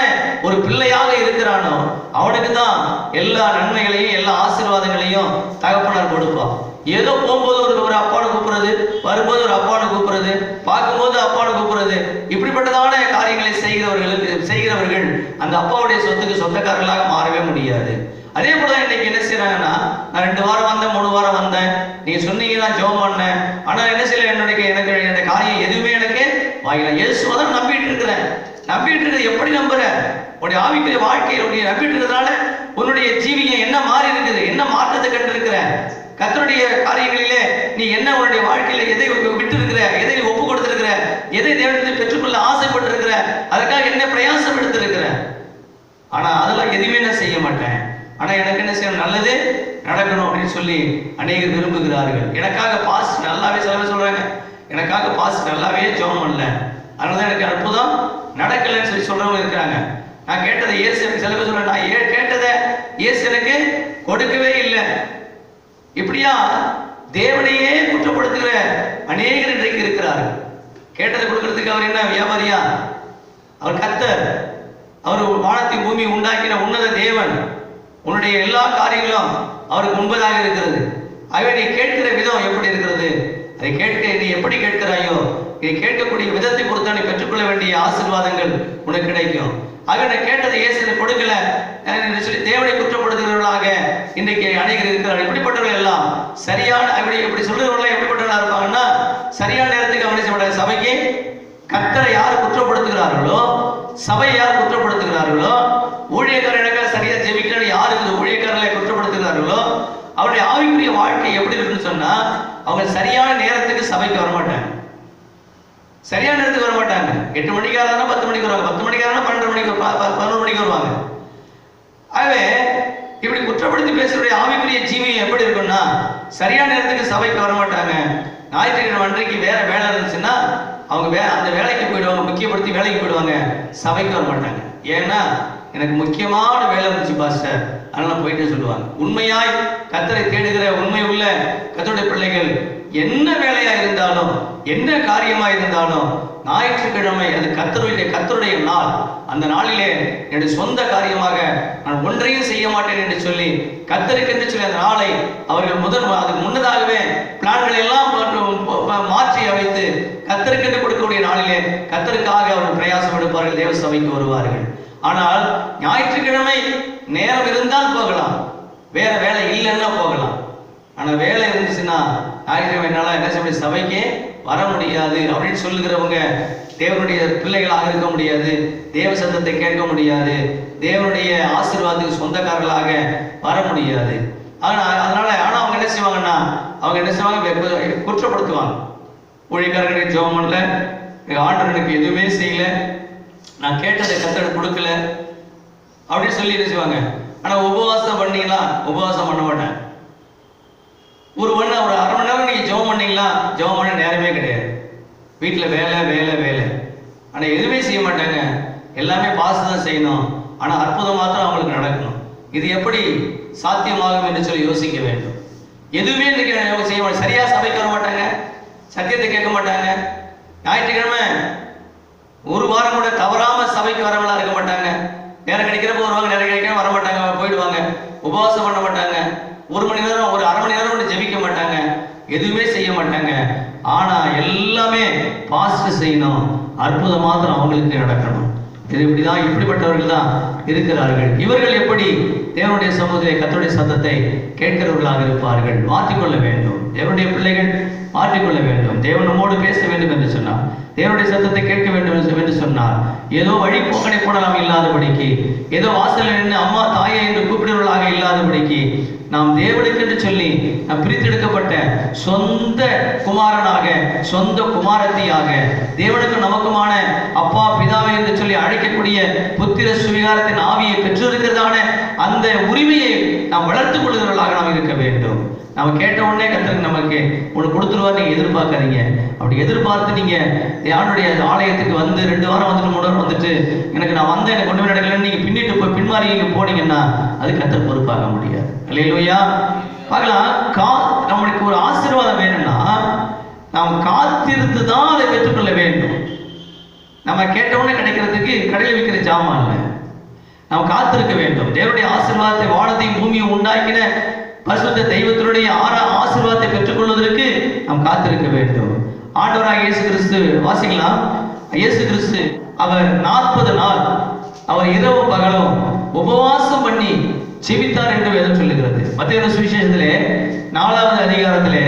[SPEAKER 4] ஒரு பிள்ளையாக இருக்கிறானோ, அவனுக்கு தான் எல்லா நன்மைகளையும் எல்லா ஆசீர்வாதங்களையும் தகப்பனார் கொடுப்பான். ஏதோ போகும்போது ஒரு அப்பான்னு கூப்பிடுறது, வரும்போது ஒரு அப்பான்னு கூப்பிடுறது, பார்க்கும்போது அப்பான்னு கூப்பிடுறது, இப்படிப்பட்டதான காரியங்களை செய்கிறவர்கள் அந்த அப்பாவுடைய சொத்துக்கு சொந்தக்காரர்களாக மாறவே முடியாது. அதே போல இன்னைக்கு என்ன செய்யறாங்கன்னா, நான் 2 வாரம் வந்தேன், 3 வாரம் வந்தேன், நீங்க சொன்னீங்க நான் ஜெபம் பண்ணேன், ஆனா என்ன செய்யல, என்னுடைய காரியம் எதுவுமே எனக்கு வாயில. இயேசுவை தான் நம்பிட்டு இருக்கிற எப்படி நம்புற? உன்னுடைய ஆவிக்குரிய வாழ்க்கையை நம்பிட்டு இருக்கிறதுனால உன்னுடைய ஜீவியம் என்ன மாறி இருக்குது, என்ன மாற்றத்தை கண்டு இருக்கிற? கர்த்தருடைய காரியங்களிலே நீ என்ன உன்னுடைய வாழ்க்கையில எதை விட்டு இருக்கிற, எதை ஒப்பு கொடுத்திருக்கிற, எதை தேவனிடத்தில் பெற்றுக்கொள்ள ஆசைப்பட்டு இருக்கிற, அதற்காக என்ன பிரயாசம் எடுத்திருக்கிற? ஆனா அதெல்லாம் எதுவுமே நான் செய்ய மாட்டேன், ஆனா எனக்கு என்ன செய்யணும், நல்லது நடக்கணும் அப்படின்னு சொல்லி அநேகர் விரும்புகிறார்கள். எனக்காக பாஸ் நல்லாவே சொல்றாங்க, எனக்காக பாஸ் நல்லாவே ஜெபம் பண்ணல, அதனாலதான் எனக்கு அற்புதம் நடக்கலன்னு சொல்லி சொல்றவங்க இருக்கிறாங்க. நான் கேட்டதை இயேசு எனக்கு சில பேர் சொல்றேன், நான் கேட்டதை இயேசு எனக்கு கொடுக்கவே இல்லை. இப்படியா தேவனையே குற்றப்படுத்துகிற அநேகர் இன்றைக்கு இருக்கிறார்கள். கேட்டதை கொடுக்கறதுக்கு அவர் என்ன வியாபாரியா? அவர் கர்த்தர், அவர் வானத்தை பூமி உண்டாக்கின உன்னத தேவன். உன்னுடைய எல்லா காரியங்களும் அவருக்கு முன்பதாக இருக்கிறது. ஆகவே நீ கேட்கிற விதம் எப்படி இருக்கிறது? அதை கேட்க நீ எப்படி கேட்கிறாயோ, நீ கேட்கக்கூடிய விதத்தை பொறுத்து நீ பெற்றுக்கொள்ள வேண்டிய ஆசீர்வாதங்கள் உனக்கு கிடைக்கும். ஆக நான் கேட்டதை இயேசு கொடுக்கல என்று சொல்லி தேவனை குற்றப்படுத்துகிறவர்களாக இன்றைக்கு அநேகர் இருக்கிறார்கள். இப்படிப்பட்டவர்கள் எல்லாம் சரியான இப்படி சொல்றவர்கள் எப்படிப்பட்டவர்களாக இருப்பாங்கன்னா, சரியான நேரத்துக்கு அவனை சபைக்கு கர்த்தரை யார் குற்றப்படுத்துகிறார்களோ, சபையை யார் குற்றப்படுத்துகிறார்களோ, ஊழியக்காரர்கள் சரியா ஜெபிக்கணும் யார் இந்த ஊழியக்காரர்களை குற்றப்படுத்துகிறார்களோ, அவருடைய ஆவிக்குரிய வாழ்க்கை எப்படி இருக்குன்னு சொன்னா, அவங்க சரியான நேரத்துக்கு சபைக்கு வரமாட்டாங்க. சரியான நேரத்துக்கு வரமாட்டாங்க. 8 மணிக்காரனா 10 மணிக்கு வருவாங்க, 10 மணிக்காரனா 12 மணிக்கு 11 மணிக்கு வருவாங்க. ஆகவே இப்படி குற்றப்படுத்தி பேசுறதுடைய ஆவிக்குரிய ஜீவியம் எப்படி இருக்குன்னா, சரியான நேரத்துக்கு சபைக்கு வரமாட்டாங்க. ஞாயிற்றுக்கிழமை அன்றைக்கு வேற வேலை இருந்துச்சுன்னா அவங்க அந்த வேலைக்கு போயிடுவாங்க, முக்கியப்படுத்தி வேலைக்கு போயிடுவாங்க, சபைக்கு வர மாட்டாங்க. ஏன்னா எனக்கு முக்கியமான வேலை இருந்துச்சு பாஸ்டர், அதனால போயிட்டு சொல்லுவாங்க. உண்மையாய் கர்த்தரை தேடுகிற உண்மை உள்ள கர்த்தருடைய பிள்ளைகள் என்ன வேலையா இருந்தாலும் என்ன காரியமா இருந்தாலும் ஞாயிற்றுக்கிழமை அது கர்த்தருடைய நாள். அந்த நாளிலே என்னுடைய சொந்த காரியமாக நான் ஒன்றையும் செய்ய மாட்டேன் என்று சொல்லி கர்த்தருக்கு என்று சொல்லி அந்த நாளை அவர்கள் அதுக்கு முன்னதாகவே பிளான்களை எல்லாம் மாற்றி அமைத்து கர்த்தருக்கு கொடுக்கக்கூடிய நாளிலே கர்த்தருக்காக அவர்கள் பிரயாசம் எடுப்பார்கள், தேவ சபைக்கு வருவார்கள். ஆனால் ஞாயிற்றுக்கிழமை நேரம் இருந்தால் போகலாம், வேற வேலை இல்லைன்னா போகலாம். ஆனா வேலை இருந்துச்சுன்னா ஞாயிற்றுக்கிழமை என்னால என்ன செய்ய சபைக்கு வர முடியாது அப்படின்னு சொல்லுகிறவங்க தேவனுடைய பிள்ளைகளாக இருக்க முடியாது, தேவ சத்தத்தை கேட்க முடியாது, தேவனுடைய ஆசீர்வாதத்துக்கு சொந்தக்காரர்களாக வர முடியாது. அதனால அவங்க என்ன செய்வாங்கன்னா, அவங்க என்ன செய்வாங்க, குற்றப்படுத்துவாங்க. ஊழியக்காரர்களுக்கு ஜெபம் பண்ணல, ஆண்டவனுக்கு எதுவுமே செய்யல, நான் கேட்டதை கர்த்தர் கொடுக்கல அப்படின்னு சொல்லி என்ன செய்வாங்க. ஆனா உபவாசம் பண்ணீங்களா? உபவாசம் பண்ண மாட்டேன். ஒரு அரை மணி நேரம் நீங்க ஜெபம் பண்ணீங்களா? ஜெபம் பண்ண நேரமே கிடையாது. வீட்டில் வேலை வேலை வேலை, ஆனா எதுவுமே செய்ய மாட்டாங்க. எல்லாமே பாச தான் செய்யணும், ஆனா அற்புதம் மாத்திரம் அவங்களுக்கு நடக்கணும். இது எப்படி சாத்தியமாகும் என்று சொல்லி யோசிக்க வேண்டும். எதுவுமே இன்னைக்கு செய்ய மாட்டாங்க. சரியா சபைக்கு வர மாட்டாங்க, சத்தியத்தை கேட்க மாட்டாங்க. ஞாயிற்றுக்கிழமை ஒரு வாரம் கூட தவறாம சபைக்கு வரவங்களா இருக்க மாட்டாங்க. நேரம் கிடைக்கிறப்ப வருவாங்க, நேரம் கிடைக்கிறப்ப வர மாட்டாங்க, போயிடுவாங்க. உபவாசம் பண்ண மாட்டாங்க, ஒரு மணி நேரம் ஒரு அரை மணி நேரம் கூட ஜெபிக்க மாட்டாங்க, எதுவுமே செய்ய மாட்டாங்க. ஆனா எல்லாமே பாஸ்ட் செய்யணும், அற்புதம் மாத்திரம் அவங்களுக்கு நடக்கணும். இது இப்படிதான், இப்படிப்பட்டவர்கள் தான் இருக்கிறார்கள். இவர்கள் எப்படி தேவனுடைய சமூகத்தை கர்த்தருடைய சத்தத்தை கேட்கிறவர்களாக இருப்பார்கள்? மாற்றிக்கொள்ள வேண்டும். தேவனுடைய பிள்ளைகள் மாற்றிக்கொள்ள வேண்டும். தேவன் நம்மோடு பேச வேண்டும் என்று சொன்னார், தேவனுடைய சத்தத்தை கேட்க வேண்டும் என்று சொன்னார். ஏதோ வழி போக்கனை போடலாம் இல்லாதபடிக்கு, ஏதோ வாசலில் நின்று அம்மா தாயை என்று கூப்பிடுவர்களாக இல்லாதபடிக்கு, நாம் தேவனுக்கு என்று சொல்லி நாம் பிரித்தெடுக்கப்பட்ட சொந்த குமாரனாக சொந்த குமாரத்தியாக தேவனுக்கு நமக்குமான அப்பா பிதாவை என்று சொல்லி அழைக்கக்கூடிய புத்திர சுவிகாரத்தின் ஆவியை பெற்றிருக்கிறதான அந்த உரிமையை நாம் வளர்த்துக் கொள்கிறவர்களாக நாம் இருக்க வேண்டும். நம்ம கேட்ட உடனே கர்த்தருக்கு நமக்கு ஒன்று கொடுத்துருவார், நீங்க எதிர்பார்க்காதீங்க. அப்படி எதிர்பார்த்து நீங்க ஆண்டுடைய ஆலயத்துக்கு வந்து 2 வாரம் வந்துட்டு 3 வாரம் வந்துட்டு எனக்கு நான் வந்தேன் எனக்கு ஒன்றுமே நடக்கலன்னு நீங்க பின்னிட்டு போய் பின்மாறி நீங்க போனீங்கன்னா அது கர்த்தர் பொறுப்பாக முடியாது. அல்லேலூயா. பார்க்கலாம், நம்மளுக்கு ஒரு ஆசீர்வாதம் வேணும்னா நாம் காத்திருந்து தான் அதை பெற்றுக்கொள்ள வேண்டும். நம்ம கேட்டவுடனே கிடைக்கிறதுக்கு கடையில் விற்கிற ஜாமான் இல்லை, நாம் காத்திருக்க வேண்டும். தேவனுடைய ஆசீர்வாதத்தை வானத்தையும் பூமியும் உண்டாக்கின பரிசுத்த தெய்வத்தினுடைய ஆசீர்வாதத்தை பெற்றுக்கொள்வதற்கு நாம் காத்திருக்க வேண்டும். ஆண்டவராக இயேசு கிறிஸ்து வாசிக்கலாம். இயேசு கிறிஸ்து அவர் 40 நாள் அவர் இரவு பகலும் உபவாசம் பண்ணி ஜெபித்தார் என்று வேதம் சொல்லுகிறது. மத்தேயு சுவிசேஷத்திலே 4வது அதிகாரத்திலே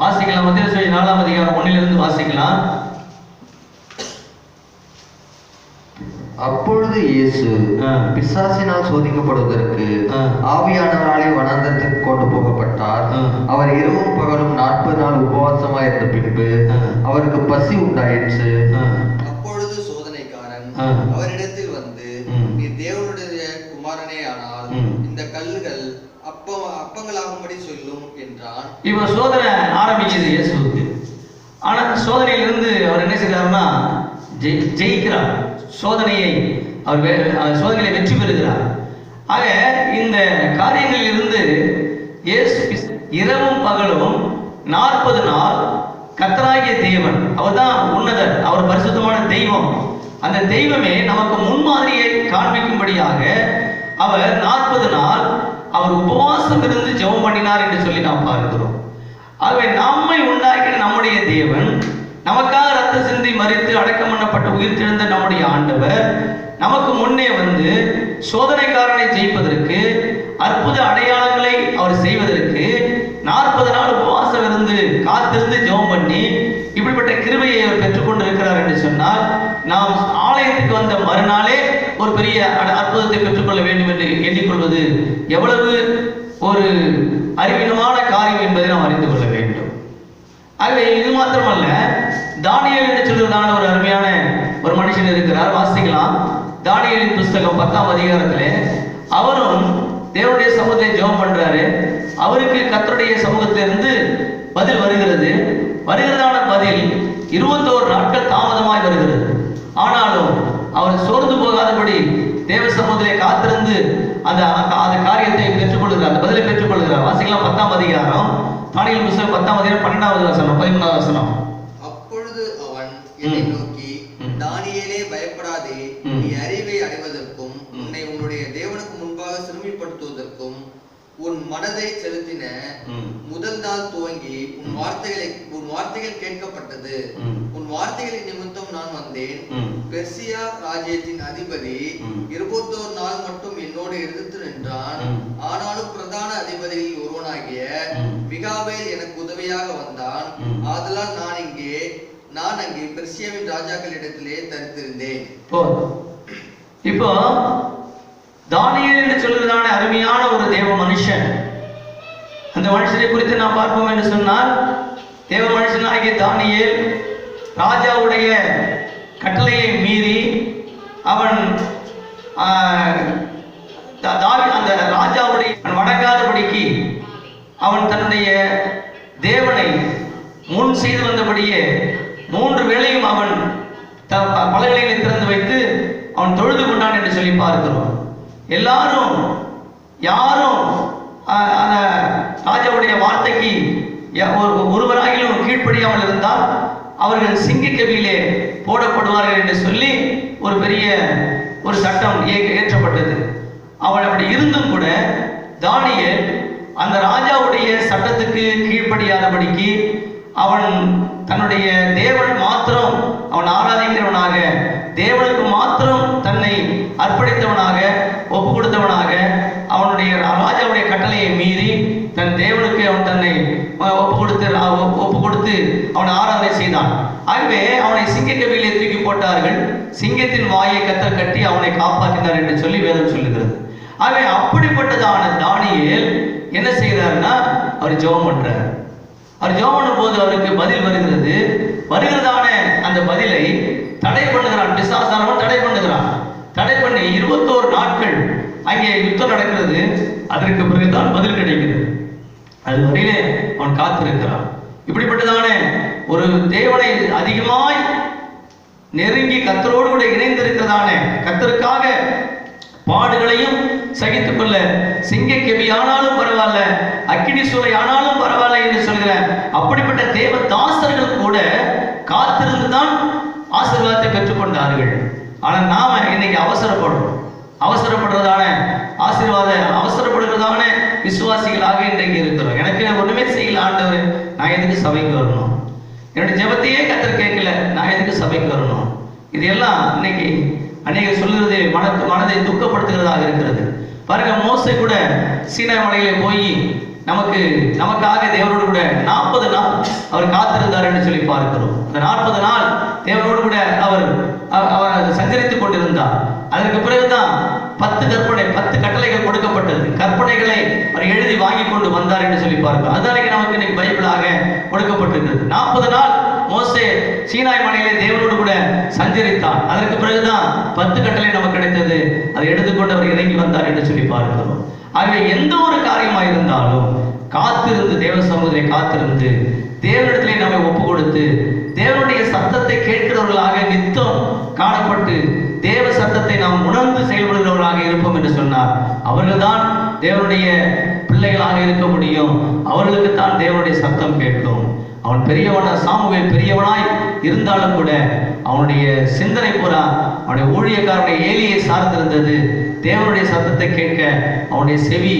[SPEAKER 4] வாசிக்கலாம். மத்தேயு சுவிசேஷம் 4ஆம் அதிகாரம் 1 வாசிக்கலாம்.
[SPEAKER 2] அப்பொழுது இயேசு பிசாசினால் சோதிக்கப்படுவதற்கு ஆவியானவராலே வனாந்தரத்துக்கு கொண்டு போகப்பட்டார். அவர் இரவும் பகலும் 40 நாள் உபவாசமாய் இருந்த பின்பு அவருக்கு பசி உண்டாயிற்று.
[SPEAKER 5] அப்பொழுது சோதனைக்காரன் அவரிடத்தில் வந்து, நீ தேவனுடைய குமாரனே ஆனால் இந்த கல்லுகள் அப்பங்களாகும்படி சொல்லும் என்றான்.
[SPEAKER 4] இவர் சோதனை ஆரம்பிக்குது இயேசுவுக்கு. ஆனா சோதனையிலிருந்து அவர் என்ன செய்யறாருன்னா ஜெயிக்கிறார். சோதனையை அவர் சோதனையை வெற்றி பெறுகிறார். ஆக இந்த காரியங்களில் இருந்து இயேசு இரவும் பகலும் 40 நாள் கர்த்தராகிய தேவன், அவர்தான் உன்னதர், அவர் பரிசுத்தமான தெய்வம். அந்த தெய்வமே நமக்கு முன்மாதிரியை காண்பிக்கும்படியாக அவர் 40 நாள் அவர் உபவாசம் இருந்து ஜெபம் பண்ணினார் என்று சொல்லி நாம் பார்க்கிறோம். ஆகவே நம்மை உண்டாக்கின நம்முடைய தேவன், நமக்காக ரத்த சிந்தி மரித்து அடக்கம் பண்ணப்பட்ட உயிர்த்தெழுந்த நம்முடைய ஆண்டவர் நமக்கு முன்னே வந்து சோதனைக்காரனை ஜெயிப்பதற்கு, அற்புத அடையாளங்களை அவர் செய்வதற்கு 40 நாள் உபவாசம் இருந்து காத்திருந்து ஜெபம் பண்ணி இப்படிப்பட்ட கிருபையை அவர் பெற்றுக்கொண்டிருக்கிறார் என்று சொன்னால், நாம் ஆலயத்துக்கு வந்த மறுநாளே ஒரு பெரிய அற்புதத்தை பெற்றுக்கொள்ள வேண்டும் என்று எண்ணிக்கொள்வது எவ்வளவு ஒரு அறிவீனமான காரியம் என்பதை நாம் அறிந்து கொள்ள வேண்டும். ஆகவே இது மாத்திரமல்ல, தானியேல் என்று சொல்வதான ஒரு அருமையான ஒரு மனுஷன் இருக்கிறார். வாசிக்கலாம். தானியேலின் புஸ்தகம் 10ஆம் அதிகாரத்திலே அவரும் தேவனுடைய சமூகத்தை ஜெபம் பண்றாரு. அவருக்கு கர்த்தருடைய சமூகத்திலிருந்து பதில் வருகிறதான பதில் 21 நாட்கள் தாமதமாய் வருகிறது. ஆனாலும் அவர் சோர்ந்து போகாதபடி தேவ சமூகத்திலே காத்திருந்து அந்த காரியத்தை பெற்றுக்கொள்கிறார், அந்த பதிலை பெற்றுக்கொள்கிறார். வாசிக்கலாம் 10ஆம் அதிகாரம், தானியேல் புஸ்தகம் 10ஆம் அதிகாரம் 12வது வசனம் 13வது வசனம்.
[SPEAKER 5] அப்பொழுது அவன் என்னை நோக்கி, தானியேலே பயப்படாதே, நீ அறிவை அடைவதற்கும் உன்னை உன்னுடைய தேவனுக்கு முன்பாக சிறுமைப்படுத்துவதற்கும் உன் மனதை செலுத்தின முதல் நாள் துவங்கி உன் வார்த்தைகள் கேட்கப்பட்டது. உன் வார்த்தைகளின் நிமித்தம் நான் வந்தேன். பெர்சியா ராஜ்யத்தின் அதிபதி 21 நாள் மட்டும் என்னோடு எதிர்த்து நின்றான். ஆனாலும் பிரதான அதிபதியில் ஒருவனாகிய மிகாவேல் எனக்கு உதவியாக வந்தான். ஆதலால் நான் அங்கே பெர்சியாவின் ராஜாக்களிடத்திலே தரித்திருந்தேன்.
[SPEAKER 4] இப்போ தானியேல் என்று சொல்வதான அருமையான ஒரு தேவ மனுஷன். அந்த மனுஷனை குறித்து நாம் பார்ப்போம் என்று சொன்னால், தேவ மனுஷனாகிய தானியேல் ராஜாவுடைய கட்டளையை மீறி அவன் அந்த ராஜாவுடைய வணங்காதபடிக்கு அவன் தன்னுடைய தேவனை முன் செய்து வந்தபடியே 3 வேளையும் அவன் பலகைகளை திறந்து வைத்து அவன் தொழுது கொண்டான் என்று சொல்லி பார்க்கிறோம். எல்லாரும் யாரும் ராஜாவுடைய வார்த்தைக்கு ஒருவராகிலும் கீழ்ப்படியாமல் இருந்தால் அவர்கள் சிங்கக்கவியிலே போடப்படுவார்கள் என்று சொல்லி ஒரு பெரிய ஒரு சட்டம் ஏற்றப்பட்டது. அவள் அப்படி இருந்தும் கூட தானியேல் அந்த ராஜாவுடைய சட்டத்துக்கு கீழ்ப்படியாதபடிக்கு அவன் தன்னுடைய தேவன் மாத்திரம் அவன் ஆராதிக்கிறவனாக, தேவனுக்கு மாத்திரம் தன்னை அர்ப்பணித்தவனாக, ஒப்பு கொடுத்தவனாக, அவனுடைய ராஜாவுடைய கட்டளையை மீறி தன் தேவனுக்கு அவன் தன்னை ஒப்பு கொடுத்து அவன் ஆராதனை செய்தான். ஆகவே அவனை சிங்கக்கவியிலே தூக்கி போட்டார்கள். சிங்கத்தின் வாயை கத்தர் கட்டி அவனை காப்பாற்றினார் என்று சொல்லி வேதம் சொல்லுகிறது. ஆகவே அப்படிப்பட்டதான தானியேல் என்ன செய்கிறார்னா, அவர் ஜெபம் பண்றார். அவர் ஜெபம் பண்ணும் போது அவருக்கு பதில் வருகிறதான அந்த பதிலை தடை பண்ணுகிறான். பிசாசானவன் தடை பண்ணுகிறான். தடை பண்ணி 21 நாட்கள் அங்கே யுத்தம் நடக்கிறது. அதற்கு பிறகுதான் பதில் கிடைக்கிறது. அது வரையிலே அவன் காத்திருக்கிறான். இப்படிப்பட்டதான ஒரு தேவனை அதிகமாய் நெருங்கி கர்த்தரோடு கூட இணைந்திருக்கிறதான, கர்த்தருக்காக பாடுகளையும் சகித்துக் கொள்ள, சிங்கக்கெவி ஆனாலும் பரவாயில்ல, அக்கினி சூளை ஆனாலும் பரவாயில்ல என்று சொல்கிற அப்படிப்பட்ட தேவ தாசர்கள் கூட காத்திருந்துதான் ஆசீர்வாதத்தை பெற்றுக்கொண்டார்கள். ஆனால் நாம இன்னைக்கு அவசரப்படுறதான அவசரப்படுகிறதான விசுவாசிகளாக இன்றைக்கு இருக்கிறோம். எனக்கு ஒண்ணுமே செய்யல ஆண்டவர், நான் எதுக்கு சபைக்கு வரணும்? என்னுடைய ஜெபத்தையே கர்த்தர் கேட்கல, நான் எதுக்கு சபைக்கு வரணும்? இதெல்லாம் இன்னைக்கு அநேகர் சொல்லுறது மனதை துக்கப்படுத்துகிறதாக இருக்கிறது. பாருங்க, மோசே கூட சீனாய் மலையிலே போய் நமக்காக தேவனோடு கூட 40 நாள் அவர் காத்திருந்தார் என்று சொல்லி பார்க்கிறோம். அந்த 40 நாள் தேவனோடு கூட அவர் சஞ்சரித்துக் கொண்டிருந்தார். அதற்கு பிறகுதான் 10 கட்டளைகள் கொடுக்கப்பட்டது. கற்பனைகளை அவர் எழுதி வாங்கி கொண்டு வந்தார் என்று சொல்லி பார்க்கிறோம். அதுதான் நமக்கு இன்னைக்கு பைபிளாக கொடுக்கப்பட்டிருக்கிறது. 40 நாள் மோசே சீனாய் மலையிலே தேவனோடு கூட சஞ்சரித்தார். அதற்கு பிறகுதான் 10 கட்டளை நமக்கு கிடைத்தது. அதை எடுத்துக்கொண்டு அவர் இறங்கி வந்தார் என்று சொல்லி பார்க்கிறோம். ஆகவே எந்த ஒரு காரியமாக இருந்தாலும் காத்திருந்து, தேவ சமூகத்திலே காத்திருந்து, தேவனிடத்திலே நம்மை ஒப்பு கொடுத்து, தேவனுடைய சத்தத்தை கேட்கிறவர்களாக நித்தம் காணப்பட்டு, தேவ சத்தத்தை நாம் உணர்ந்து செயல்படுகிறவர்களாக பிள்ளைகளாக இருப்போம் என்று சொன்னார். அவர்கள்தான் தேவனுடைய பிள்ளைகளாக இருக்க முடியும். அவர்களுக்கு தான் தேவனுடைய சத்தம் கேட்கும். அவன் சாமுவேல் பெரியவனாய் இருந்தாலும் கூட அவனுடைய சிந்தனை பூரா அவனுடைய ஊழியக்காரனுடைய ஏலியை சார்ந்திருந்தது. தேவனுடைய சத்தத்தை கேட்க அவனுடைய செவி,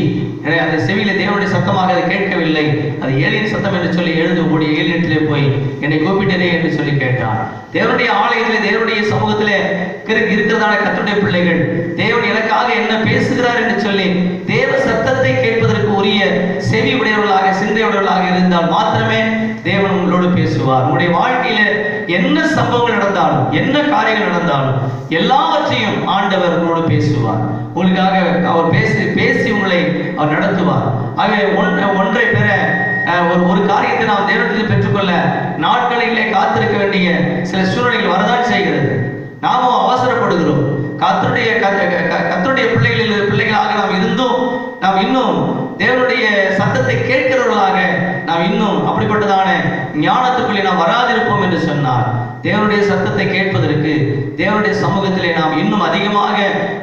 [SPEAKER 4] அந்த செவியில தேவனுடைய சத்தமாக அதை கேட்கவில்லை. அது ஏலியின் சத்தம் என்று சொல்லி எழுந்து ஓடி ஏலியத்திலே போய் என்னை கூப்பிட்டனே என்று சொல்லி கேட்டான். தேவனுடைய ஆலயத்திலே, தேவனுடைய சமூகத்திலே இருக்கிறதான கர்த்தருடைய பிள்ளைகள் தேவன் எனக்காக என்ன பேசுகிறார் என்று சொல்லி தேவ சத்தத்தை கேட்பதற்கு உரிய செவி உடையவர்களாக, சிந்தையுடையவர்களாக இருந்தால் மாத்திரமே தேவன் உங்களோடு பேசுவார். உங்களுடைய வாழ்க்கையில என்ன சம்பவங்கள் நடந்தாலும், என்ன காரியங்கள் நடந்தாலும் எல்லாவற்றையும் ஆண்டவர் உங்களோடு பேசுவார். உங்களுக்காக அவர் பேசி உங்களை அவர் நடத்துவார். ஆகவே ஒன்றை பெற ஒரு காரியத்தை நாம் தேவனிடத்தில் பெற்றுக்கொள்ள நாட்களிலே காத்திருக்க வேண்டிய சில சூழ்நிலைகள் வரதான் செய்கிறது. நாமும் அவசரப்படுகிறோம். கர்த்தருடைய பிள்ளைகளாக நாம் இருந்தும் நாம் இன்னும் தேவனுடைய சத்தத்தை கேட்கிறவர்களாக நாம் இன்னும் அப்படிப்பட்டதான ஞானத்துக்குள்ளே நாம் வராதிருப்போம் என்று சொன்னார். தேவனுடைய சத்தத்தை கேட்பதற்கு தேவனுடைய சமூகத்திலே நாம் இன்னும் அதிகமாக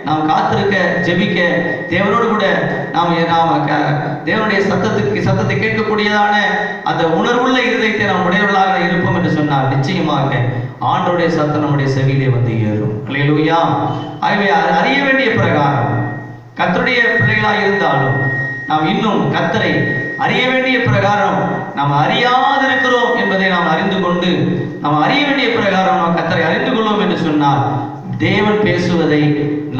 [SPEAKER 4] நாம் காத்திருக்க, ஜெபிக்க, தேவனோடு கூட நாம் தேவனுடைய சத்தத்தை கேட்கக்கூடியதான அந்த உணர்வுள்ள இருதயத்தை நாம் உடையவர்களாக இருப்போம் என்று சொன்னார். நிச்சயமாக ஆண்டவருடைய சத்தம் நம்முடைய செவியிலே வந்து ஏறும். அல்லேலூயா. ஆகவே அறிய வேண்டிய பிரகாரம் கர்த்தருடைய பிள்ளைகளாக இருந்தாலும் நாம் இன்னும் கர்த்தரை அறிய வேண்டிய பிரகாரம் நாம் அறியாதிருக்கிறோம் என்பதை நாம் அறிந்து கொண்டு நாம் அறிய வேண்டிய பிரகாரம் நாம் கர்த்தரை அறிந்து கொள்வோம் என்று சொன்னால் தேவன் பேசுவதை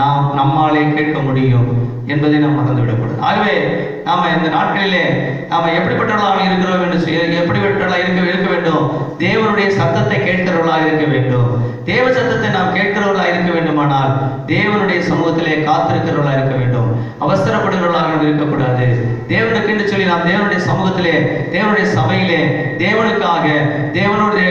[SPEAKER 4] நாம் நம்மாலே கேட்க முடியும் என்பதை நாம் மறந்துவிடக்கூடாது. ஆகவே நாம இந்த நாட்களிலே நாம எப்படிப்பட்டவர்களாக இருக்கிறோம் என்று எப்படிப்பட்டவர்களாக இருக்க வேண்டும்? தேவனுடைய சத்தத்தை கேட்கிறவர்களாக இருக்க வேண்டும். தேவ சத்தத்தை நாம் கேட்கிறவர்களாக இருக்க வேண்டுமானால் தேவனுடைய சமூகத்திலே காத்திருக்கிறவர்களாக இருக்க வேண்டும். அவசரப்படுகிறவர்களாக நாம் இருக்கக்கூடாது. தேவனுக்கு என்று சொல்லி நாம் தேவனுடைய சமூகத்திலே, தேவனுடைய சபையிலே, தேவனுக்காக, தேவனுடைய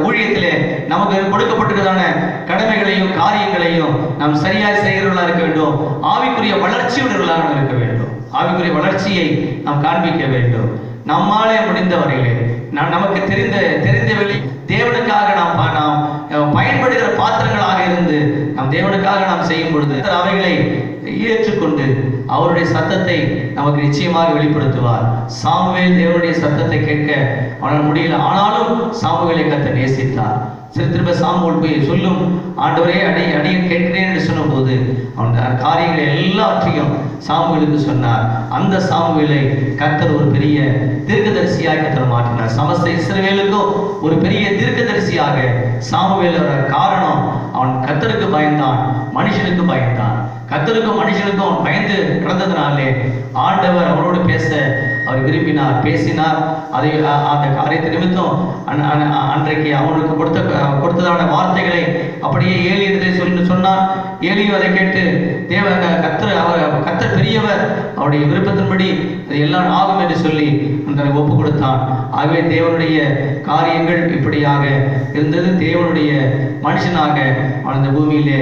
[SPEAKER 4] ஊழியத்திலே நமக்கு கொடுக்கப்பட்டிருக்கிறதான கடமைகளையும் காரியங்களையும் நாம் சரியாக செய்கிறவர்களாக இருக்க வேண்டும். ஆவிக்குரிய வளர்ச்சி உடையவர்களாக இருக்க வேண்டும். ஆவிக்குரிய வளர்ச்சியை நாம் காண்பிக்க வேண்டும். நம்மாலே முடிந்த வரையிலே நமக்கு தெரிந்த வழி தேவனுக்காக நாம் பயன்படுகிற பாத்திரங்களாக இருந்து நாம் தேவனுக்காக நாம் செய்யும் பொழுது அவைகளை ஏற்றுக்கொண்டு அவருடைய சத்தத்தை நமக்கு நிச்சயமாக வெளிப்படுத்துவார். சாமுவேல் தேவனுடைய சத்தத்தை கேட்க அவனால் முடியல. ஆனாலும் சாமுவேலை கர்த்தர் நேசித்தார். திரும்ப சாமுவேல் போய் சொல்லும், ஆண்டவரே அடியேன் கேட்கிறேன் என்று சொன்ன போது அவன் காரியங்களை எல்லாவற்றையும் சாமுவேலுக்கு சொன்னார். அந்த சாமுவேலை கர்த்தர் ஒரு பெரிய தீர்க்கதரிசியாக கர்த்தர் மாற்றினார். சமஸ்த இஸ்ரவேலுக்கும் ஒரு பெரிய தீர்க்கதரிசியாக சாமுவேல் காரணம் அவன் கர்த்தருக்கு பயந்தான், மனுஷனுக்கு பயந்தான். கர்த்தருக்கும் மனுஷனுக்கும் அவன் பயந்து நடந்ததுனாலே ஆண்டவர் அவனோடு பேச அவர் விரும்பினார், பேசினார். அதை அந்த காரியத்தை நிமித்தம் அன்றைக்கு அவனுக்கு கொடுத்ததான வார்த்தைகளை அப்படியே ஏலியிடத்தை சொன்னார். ஏலியும் அதை கேட்டு கர்த்தர் பெரியவர், அவருடைய விருப்பத்தின்படி அது எல்லாம் ஆகும் என்று சொல்லி அந்த ஒப்பு கொடுத்தான். ஆகவே தேவனுடைய காரியங்கள் இப்படியாக இருந்தது. தேவனுடைய மனுஷனாக அவன் இந்த பூமியிலே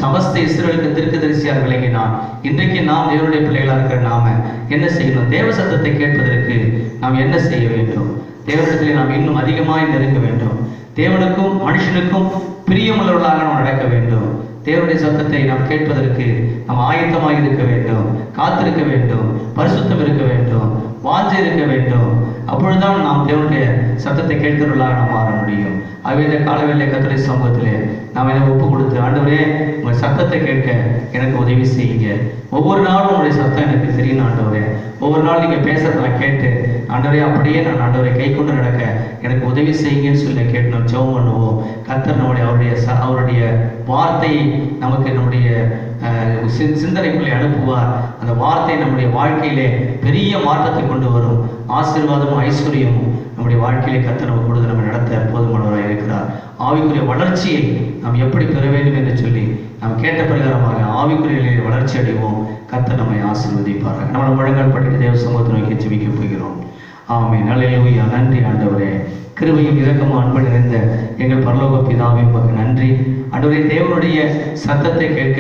[SPEAKER 4] சமஸ்த இஸ்ரவேலுக்கு தீர்க்கதரிசியாக விளங்கினான். இன்றைக்கு நாம் தேவனுடைய பிள்ளைகளாக இருக்கிற நாம என்ன செய்யணும்? தேவ சத்தத்தை கேட்பதற்கு நாம் என்ன செய்ய வேண்டும்? தேவனிடத்திலே நாம் இன்னும் அதிகமாக நெருங்க வேண்டும். தேவனுக்கும் மனுஷனுக்கும் பிரியமுள்ளவர்களாக நாம் நடக்க வேண்டும். தேவனுடைய சத்தத்தை நாம் கேட்பதற்கு நாம் ஆயத்தமாக இருக்க வேண்டும், காத்திருக்க வேண்டும், பரிசுத்தம் இருக்க வேண்டும், வாஞ்சை இருக்க வேண்டும். அப்பொழுதுதான் நாம் தேவனுடைய சத்தத்தை கேட்கிறவர்களாக நாம் மாற முடியும். ஆகவே இந்த காலவேளை கர்த்தருடைய சமூகத்திலே நாம் இதை ஒப்பு கொடுத்து, ஆண்டவரே உங்கள் சத்தத்தை கேட்க எனக்கு உதவி செய்யுங்க. ஒவ்வொரு நாளும் உங்களுடைய சத்தம் எனக்கு தெரியும் ஆண்டவரே. ஒவ்வொரு நாள் நீங்கள் பேசுறத நான் கேட்டு ஆண்டவரே அப்படியே நான் ஆண்டவரை கை கொண்டு நடக்க எனக்கு உதவி செய்யுங்கன்னு சொல்லி கேட்கணும். ஜெபம் பண்ணுவோம். கர்த்தர் அவருடைய வார்த்தையை நமக்கு நம்முடைய சிந்தனைக்குள்ளே அனுப்புவார். அந்த வார்த்தை நம்முடைய வாழ்க்கையிலே பெரிய மாற்றத்தை கொண்டு வரும். ஆசீர்வாதமும் ஐஸ்வர்யமும் நம்முடைய வாழ்க்கையிலே கர்த்தர் நம்ம கொடுத்து நம்ம நடத்த போதுமானவராக இருக்கிறார். ஆவிக்குரிய வளர்ச்சியை நாம் எப்படி பெற வேண்டும் என்று சொல்லி நாம் கேட்ட பிரகாரமாக ஆவிக்குரிய வளர்ச்சி அடைவோம். கர்த்தர் நம்மை ஆசீர்வதிப்பார்கள். நம்ம முழங்கால் படித்து தேவ சமூகத்தை நோக்கி ஜெபிக்க போகிறோம். ஆமென். அல்லேலூயா. நன்றி ஆண்டவரே. கிருபையும் இரக்கமும் அன்பு நிறைந்த எங்கள் பரலோக பிதாவே உமக்கு நன்றி. ஆண்டவரே, தேவனுடைய சத்தத்தை கேட்க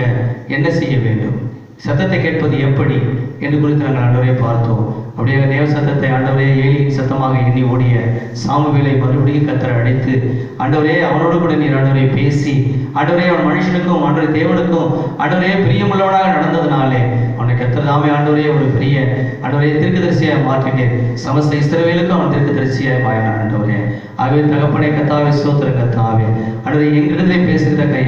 [SPEAKER 4] என்ன செய்ய வேண்டும்? சத்தத்தை கேட்பது எப்படி என்று குறித்து நாங்கள் ஆண்டவரை பார்த்தோம். அப்படியே தேவ சத்தத்தை ஆண்டவரே ஏலியின் சத்தமாக எண்ணி ஓடிய சாமுவேலை மறுபடியும் கர்த்தர் அழைத்து ஆண்டவரே அவனோடு கூட நீர் ஆண்டவரை பேசி ஆண்டவரே அவன் மனுஷனுக்கும் ஆண்டவரே தேவனுக்கும் ஆண்டவரே பிரியமுள்ளவனாக நடந்ததுனாலே அவனை கர்த்தர் தாமே ஆண்டவரே ஒரு பெரிய ஆண்டவரே தீர்க்கதரிசியாக மாற்றினேன். சமஸ்த இஸ்ரவேலுக்கும் அவன் தீர்க்கதரிசியாக மாறினான் ஆண்டவரே. ஆகவே தகப்பனே கர்த்தாவே ஸ்தோத்திரம் கர்த்தாவே. ஆண்டவரே எங்களிடத்திலே பேசுகிறதை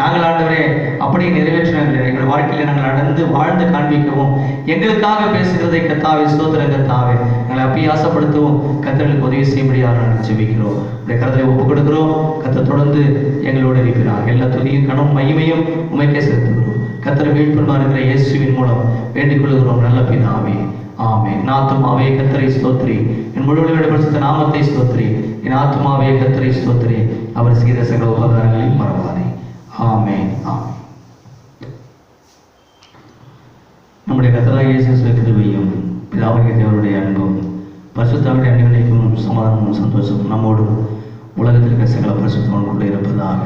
[SPEAKER 4] நாங்கள் ஆண்டவரே அப்படியே நிறைவேற்றினாங்க. எங்கள் வாழ்க்கையில் நாங்கள் நடந்து வாழ்ந்து காண்பிக்கவும் எங்களுக்காக பேசுகிறதை கர்த்தாவே ஸ்தோத்திரம் கர்த்தாவே எங்களை அபியாசப்படுத்தவும் கர்த்தர்களுக்கு உதவி செய்யும்படியாக நாங்கள் ஜெபிக்கிறோம். உடைய கருத்தை ஒப்புக் கொடுக்கிறோம். கர்த்தர் தொடர்ந்து எங்களோடு இருக்கிறார். எல்லா துதியும் கனமும் மகிமையும் உமைக்கே செலுத்துகிறோம். கர்த்தர் மீட்புமா இருக்கிற இயேசுவின் மூலம் வேண்டிக் கொள்கிறோம் நல்ல பிதாவே. ஆமென். என் ஆத்துமாவே கர்த்தரை ஸ்தோத்திரி, என் முழுவதும் பரிசுத்த நாமத்தை ஸ்தோத்திரி. என் ஆத்துமாவே கர்த்தரை ஸ்தோத்திரி, அவர் செய்த சகல உபகாரங்களையும் மறவாதே. ஆமென். ஆமென். நம்முடைய கர்த்தராகிய இயேசு கிறிஸ்துவின் கிருபையும் பிதாவாகிய தேவனுடைய அன்பும் பரிசுத்தாவின் அன்பினைக்கும் சமாதானமும் சந்தோஷமும் நம்மோடும் உலகத்தில் இருக்கிற சகல பரிசுத்தவான்களோடு இருப்பதாக.